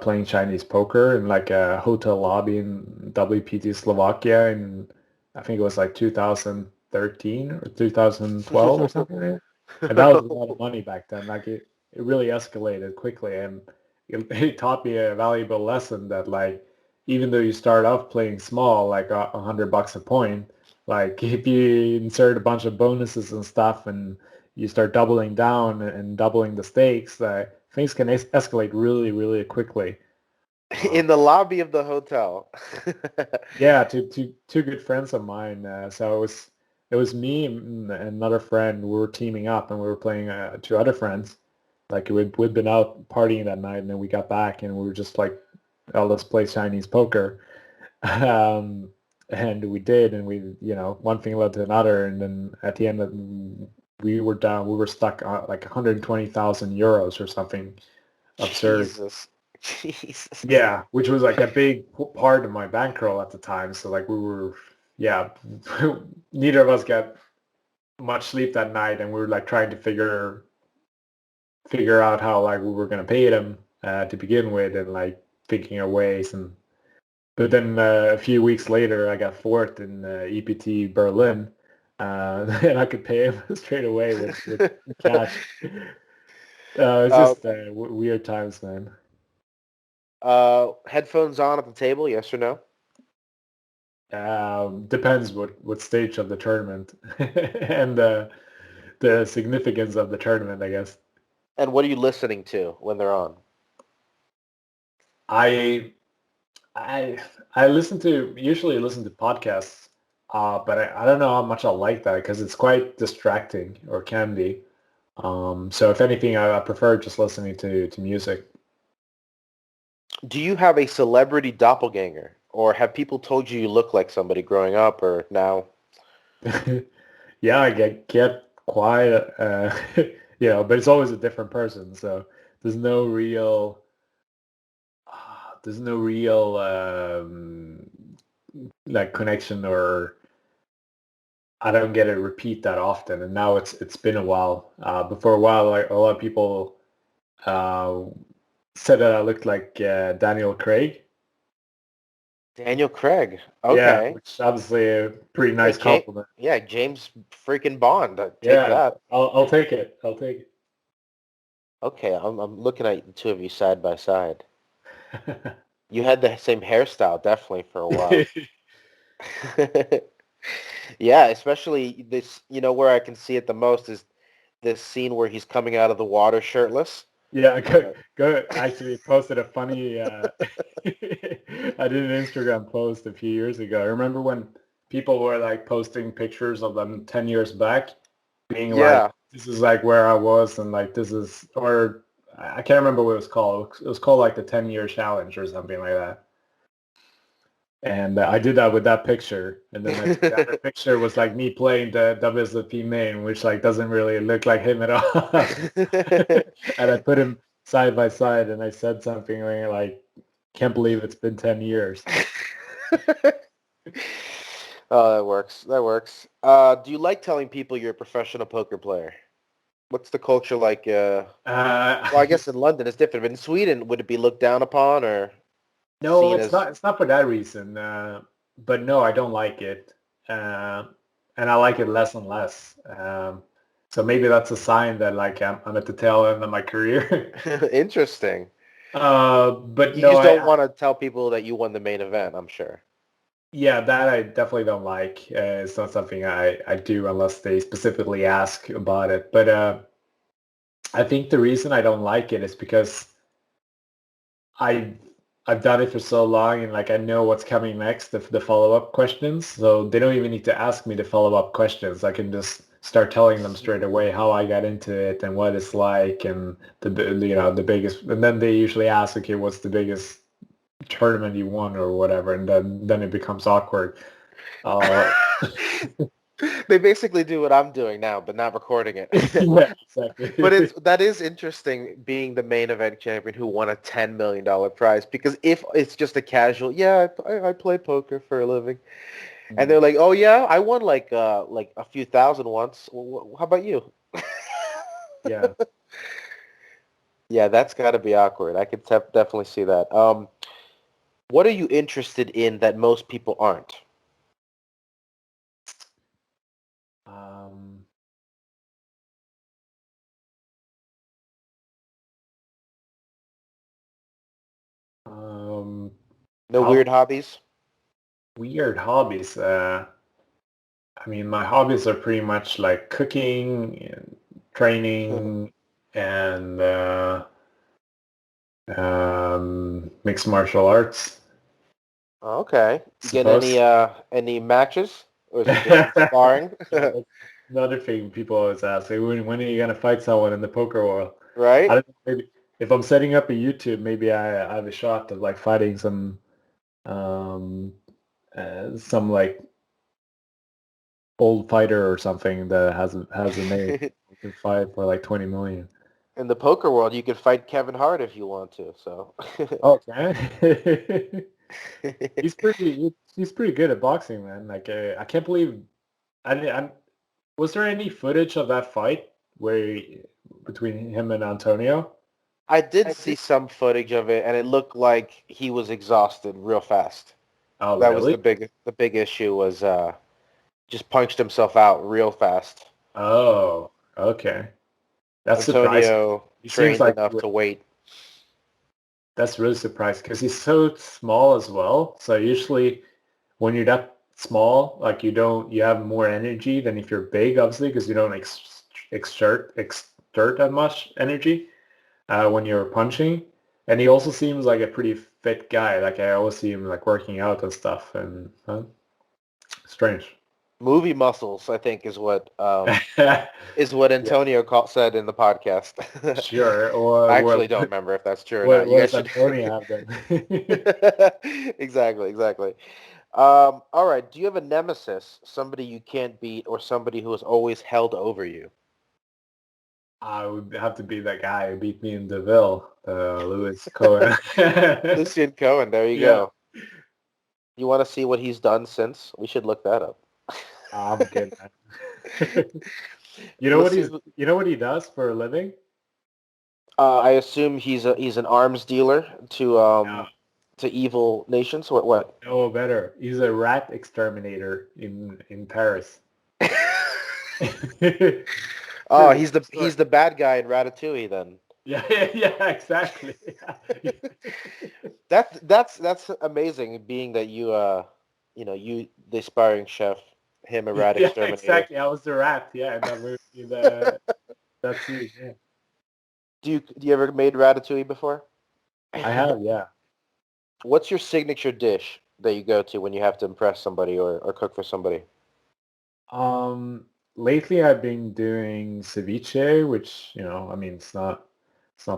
playing Chinese poker in like a hotel lobby in WPT Slovakia, and I think it was like 2013 or 2012 or something like that. And that was a lot of money back then. Like it really escalated quickly, and it taught me a valuable lesson that like even though you start off playing small, like $100 a point, like if you insert a bunch of bonuses and stuff, and you start doubling down and doubling the stakes, things can escalate really, really quickly. In the lobby of the hotel. Yeah, two good friends of mine. So it was me and another friend. We were teaming up and we were playing two other friends. Like we'd been out partying that night, and then we got back and we were just like, "Oh, let's play Chinese poker." And we did, and one thing led to another, and then at the end we were down. We were stuck on like 120,000 euros or something absurd. Jesus. Yeah, which was like a big part of my bankroll at the time. So like we were, yeah, neither of us got much sleep that night, and we were like trying to figure out how like we were gonna pay them to begin with, and like thinking of ways. And but then a few weeks later, I got fourth in EPT Berlin, and I could pay him straight away with cash. It's Uh, just weird times, man. Headphones on at the table, yes or no? Depends what stage of the tournament and the significance of the tournament, I guess. And what are you listening to when they're on? I I I usually listen to podcasts, but I don't know how much I like that because it's quite distracting or can be. So if anything, I prefer just listening to music. Do you have a celebrity doppelganger? Or have people told you you look like somebody growing up or now? Yeah, I get quite, but it's always a different person. So there's no real there's no real like connection, or I don't get a repeat that often. And now it's been a while. Before a while, like a lot of people uh, said that I looked like Daniel Craig. Daniel Craig. Yeah, Okay. which obviously a pretty Yeah, nice compliment. James freaking Bond. Take Yeah, that. I'll take it. I'll take Okay, I'm looking at the two of you side by side. it. You had the same hairstyle definitely for a while. Yeah, especially this, where I can see it the most is this scene where he's coming out of the water shirtless. Yeah, go. Actually, posted a funny. I did an Instagram post a few years ago. I remember when people were like posting pictures of them 10 years back, being like, Yeah. "This is like where I was," and like this is, or I can't remember what it was called. It was called like the 10-year challenge or something like that. And I did that with that picture, and then the other picture was like me playing the WSOP main, which like doesn't really look like him at all. And I put him side by side, and I said something like, "Can't believe it's been 10 years." Oh, that works. That works. Do you like telling people you're a professional poker player? What's the culture like? Uh, Well, I guess in London it's different, but in Sweden, would it be looked down upon or no, seen it's as? not. It's not for that reason. But no, I don't like it. and I like it less and less. So maybe that's a sign that like I'm at the tail end of my career. Interesting. But You no, just don't want to tell people that you won the main event, I'm sure. yeah, that I definitely don't like. It's not something I do unless they specifically ask about it. But I think the reason I don't like it is because I I've done it for so long and like I know what's coming next, the follow-up questions. So they don't even need to ask me the follow-up questions. I can just start telling them straight away how I got into it and what it's like and the biggest. And then they usually ask, okay, what's the biggest tournament you won or whatever, and then it becomes awkward. Uh, They basically do what I'm doing now, but not recording it. yeah, exactly. But that is interesting being the main event champion who won a $10 million prize, because if it's just a casual, yeah, I play poker for a living. And they're like, oh yeah, I won like a few thousand once. Well, how about you? Yeah. Yeah, that's got to be awkward. I could definitely see that. What are you interested in that most people aren't? Um, um, No how weird hobbies? weird hobbies. I mean, my hobbies are pretty much like cooking and training and mixed martial arts, Okay. I You get suppose. any matches, or is it just sparring? Yeah, that's another thing people always ask. Like, when are you gonna fight someone in the poker world? I Right? don't know, maybe if I'm setting up a YouTube, maybe I have a shot of like fighting um some like old fighter or something that has a name who can fight for like 20 million. In the poker world, you could fight Kevin Hart if you want to. So, Okay. He's pretty good at boxing, man. Like I can't believe I was there any footage of that fight between him and Antonio? I did see some footage of it, and it looked like he was exhausted real fast. Oh, That was really? the big issue was just punched himself out real fast. Oh, okay. That's surprising. Antonio He seems trained like enough to wait. that's really surprising because he's so small as well. So usually when you're that small, like you have more energy than if you're big, obviously, because you don't exert that much energy when you're punching. And he also seems like a pretty fit guy. Like I always see him like working out and stuff, and strange. Movie muscles, I think, Yeah, is what Antonio said in the podcast. sure. Or I actually don't remember if that's true or not. You what guys does should. Antonio have then? Exactly, exactly. All right. Do you have a nemesis, somebody you can't beat, or somebody who has always held over you? I would have to be that guy who beat me in Deauville, Lewis Cohen. Lucian Cohen. There you Yeah, go. You want to see what he's done since? We should look that up. I'm good, man. Let's see. You know what he does for a living? I assume he's an arms dealer No, to evil nations. What? no better. He's a rat exterminator in Paris. Oh, True story. he's the bad guy in Ratatouille then. Yeah, yeah, yeah, exactly. That's amazing. Being that you the aspiring chef, him a rat Yeah, exterminator. exactly. I was the rat. Yeah, and that movie, that scene. Yeah, Do you ever made ratatouille before? I have. Yeah. What's your signature dish that you go to when you have to impress somebody or cook for somebody? Lately I've been doing ceviche, which, I mean, it's not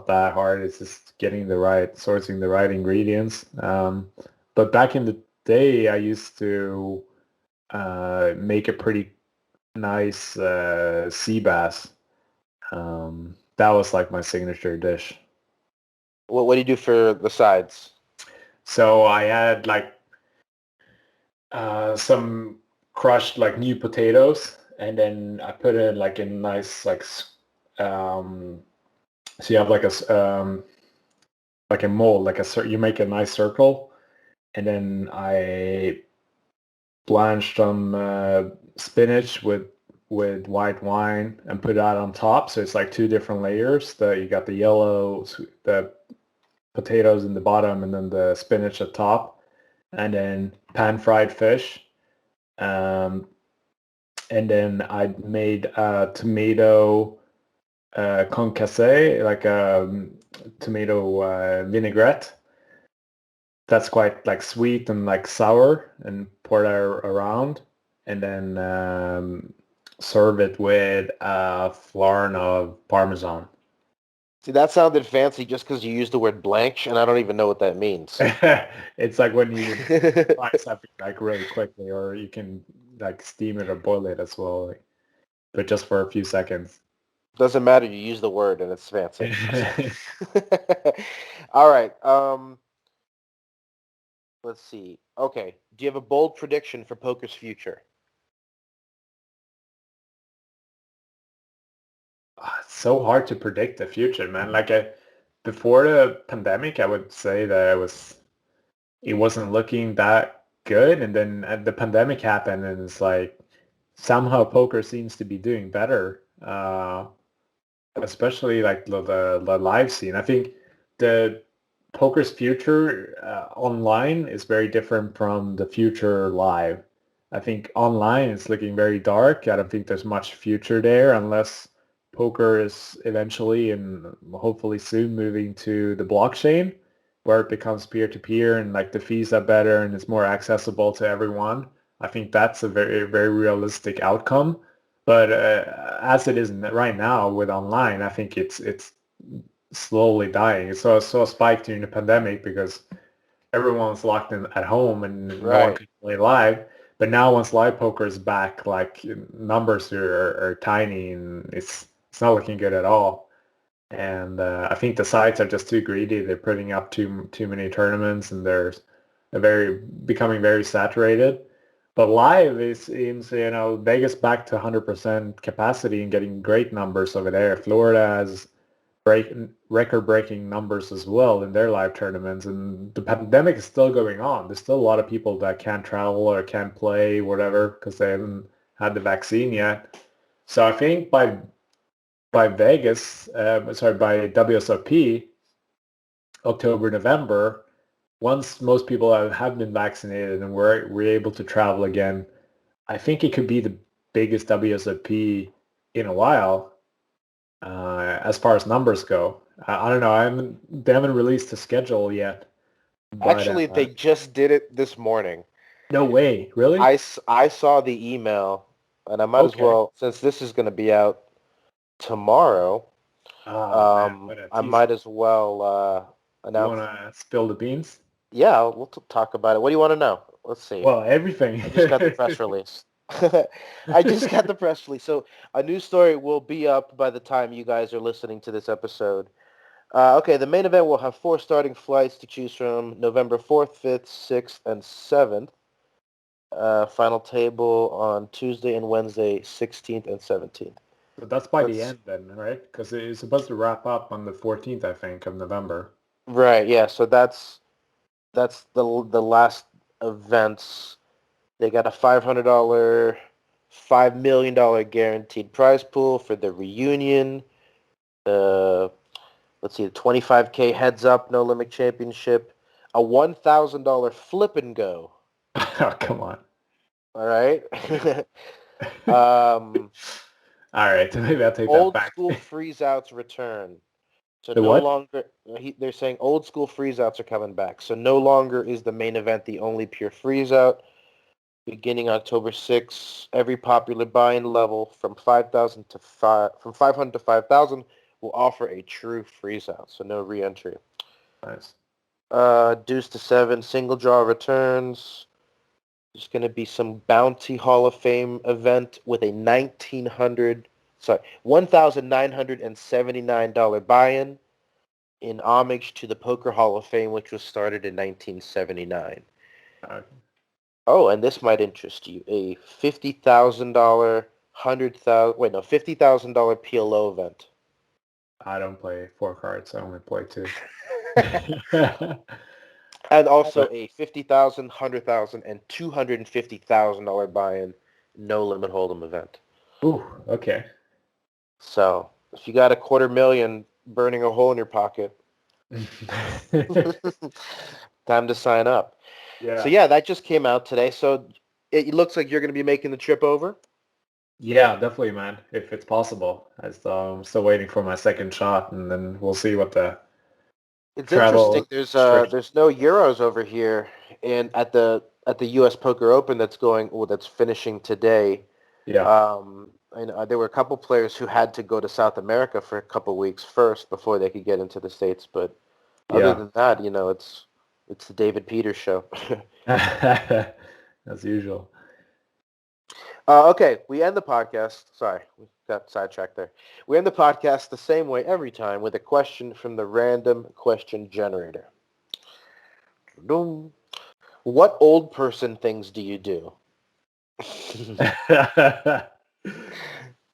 that hard. It's just sourcing the right ingredients. But back in the day, I used to make a pretty nice sea bass. That was like my signature dish. What do you do for the sides? So I had like some crushed like new potatoes, and then I put it like in nice um, so you have like a mold, you make a nice circle, and then I blanch some spinach with white wine and put that on top. So it's like two different layers. You got the yellow, the potatoes in the bottom, and then the spinach at top, and then pan fried fish. And then I made a tomato concasse, like a tomato vinaigrette. That's quite like sweet and like sour, and pour that around, and then serve it with a florin of Parmesan. See, that sounded fancy just because you used the word blanch, and I don't even know what that means. It's like when you fry something like really quickly, or you can like steam it or boil it as well, like, but just for a few seconds. Doesn't matter. You use the word, and it's fancy. All right. Let's see. Okay. Do you have a bold prediction for poker's future? It's so hard to predict the future, man. Like before the pandemic, I would say that it wasn't looking that good, and then the pandemic happened, and it's like somehow poker seems to be doing better, especially like the live scene. I think the poker's future online is very different from the future live. I think online it's looking very dark. I don't think there's much future there unless poker is eventually and hopefully soon moving to the blockchain where it becomes peer-to-peer and like the fees are better and it's more accessible to everyone. I think that's a very, very realistic outcome. But as it is right now with online, I think it's slowly dying. It saw a spike during the pandemic because everyone's locked in at home and no one Right. can play live. But now once live poker is back, like numbers are tiny and it's not looking good at all. And I think the sites are just too greedy. They're putting up too many tournaments, and there's becoming very saturated. But live seems, Vegas back to 100% capacity and getting great numbers over there. Florida has record-breaking numbers as well in their live tournaments, and the pandemic is still going on. There's still a lot of people that can't travel or can't play, whatever, because they haven't had the vaccine yet. So I think by by WSOP, October, November, once most people have been vaccinated and we're able to travel again, I think it could be the biggest WSOP in a while as far as numbers go. I don't know. They haven't released the schedule yet. But Actually, they just did it this morning. no way, really? I saw the email, and I might as Okay. well, since this is going to be out tomorrow, Oh man, what a I teaser. might as well You announce. want to spill the beans? Yeah, we'll talk about it. What do you want to know? Let's see. Well, everything. I just got the press release. I just got the press release. So a news story will be up by the time you guys are listening to this episode. Okay, the main event will have 4 starting flights to choose from: November 4th, 5th, 6th, and 7th. Final table on Tuesday and Wednesday, 16th and 17th. So that's by the Let's end then, right? Because it's supposed to wrap up on the 14th, I think, of November. Right, yeah. So that's the last events. They got a $500, $5 million guaranteed prize pool for the reunion. The Let's see, the 25K heads up no limit championship, a $1,000 flip and go. Oh, come on. All right. um, All right, maybe I'll take that Old back. school freeze outs return. So The no what? longer they're saying old school freeze outs are coming back. So no longer is the main event the only pure freeze out. Beginning October 6th, every popular buy-in level from 500 to 5,000 will offer a true freeze out. So no re-entry. Nice. Deuce to 7 single draw returns. There's going to be some Bounty Hall of Fame event with a $1,979 buy-in in homage to the Poker Hall of Fame, which was started in 1979. Okay. Oh, and this might interest you: a $50,000, $50,000 PLO event. I don't play 4 cards. I only play 2. And also a $50,000, $100,000, and $250,000 buy-in, no limit hold'em event. Ooh, okay. So if you got $250,000 burning a hole in your pocket, time to sign up. Yeah. So yeah, that just came out today. So it looks like you're going to be making the trip over. Yeah, definitely, man. If it's possible, I'm still waiting for my second shot, and then we'll see what the It's travel interesting. restrictions. There's no Euros over here, and at the U.S. Poker Open that's finishing today. Yeah, And there were a couple players who had to go to South America for a couple weeks first before they could get into the States. But other yeah. than that, it's the David Peters show. As usual. Okay, we end the podcast. Sorry, we got sidetracked there. We end the podcast the same way every time with a question from the random question generator. What old person things do you do?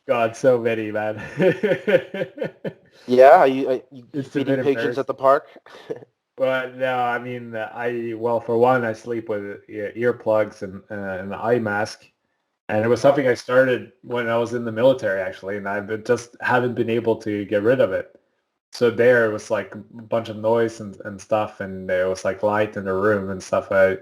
God, so many, man. Yeah, are you It's a feeding bit pigeons embarrassing. at the park? But no, I mean, for one, I sleep with earplugs and an eye mask. And it was something I started when I was in the military, actually, and just haven't been able to get rid of it. So there it was like a bunch of noise and stuff, and there was like light in the room and stuff. I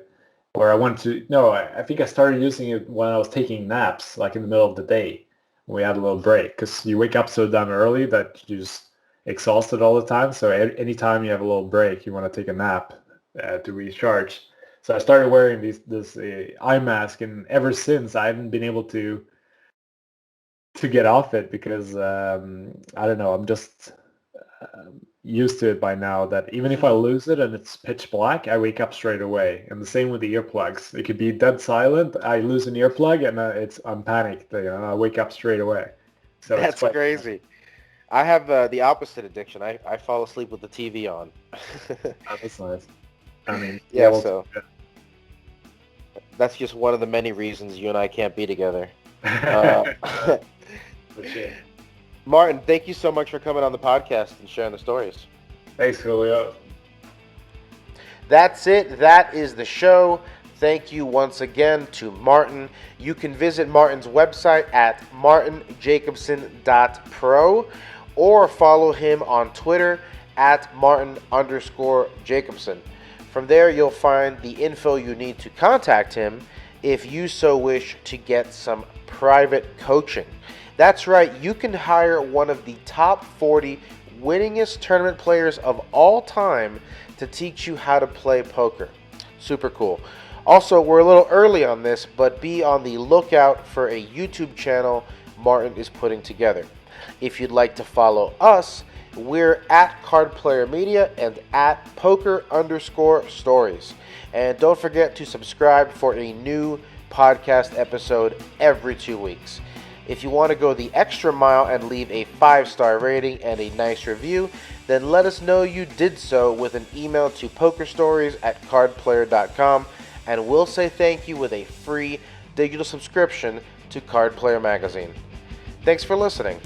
think I started using it when I was taking naps, like in the middle of the day. We had a little break because you wake up so damn early that you're just exhausted all the time. So anytime you have a little break, you want to take a nap to recharge. So I started wearing this eye mask, and ever since I haven't been able to get off it because I don't know. I'm just used to it by now that even if I lose it and it's pitch black, I wake up straight away. And the same with the earplugs. It could be dead silent. I lose an earplug and I'm panicked. I wake up straight away. So it's That's quite crazy. I have the opposite addiction. I fall asleep with the TV on. that's nice. I mean, Yeah, well, so that's just one of the many reasons you and I can't be together. for sure. Martin, thank you so much for coming on the podcast and sharing the stories. Thanks, Julio. That's it. That is the show. Thank you once again to Martin. You can visit Martin's website at martinjacobson.pro or follow him on Twitter at Martin_Jacobson. From there, you'll find the info you need to contact him if you so wish to get some private coaching. That's right, you can hire one of the top 40 winningest tournament players of all time to teach you how to play poker. Super cool. Also, we're a little early on this, but be on the lookout for a YouTube channel Martin is putting together. If you'd like to follow us, we're at Card Player Media and at poker_stories. And don't forget to subscribe for a new podcast episode every 2 weeks. If you want to go the extra mile and leave a 5-star rating and a nice review, then let us know you did so with an email to pokerstories@cardplayer.com, and we'll say thank you with a free digital subscription to Card Player Magazine. Thanks for listening.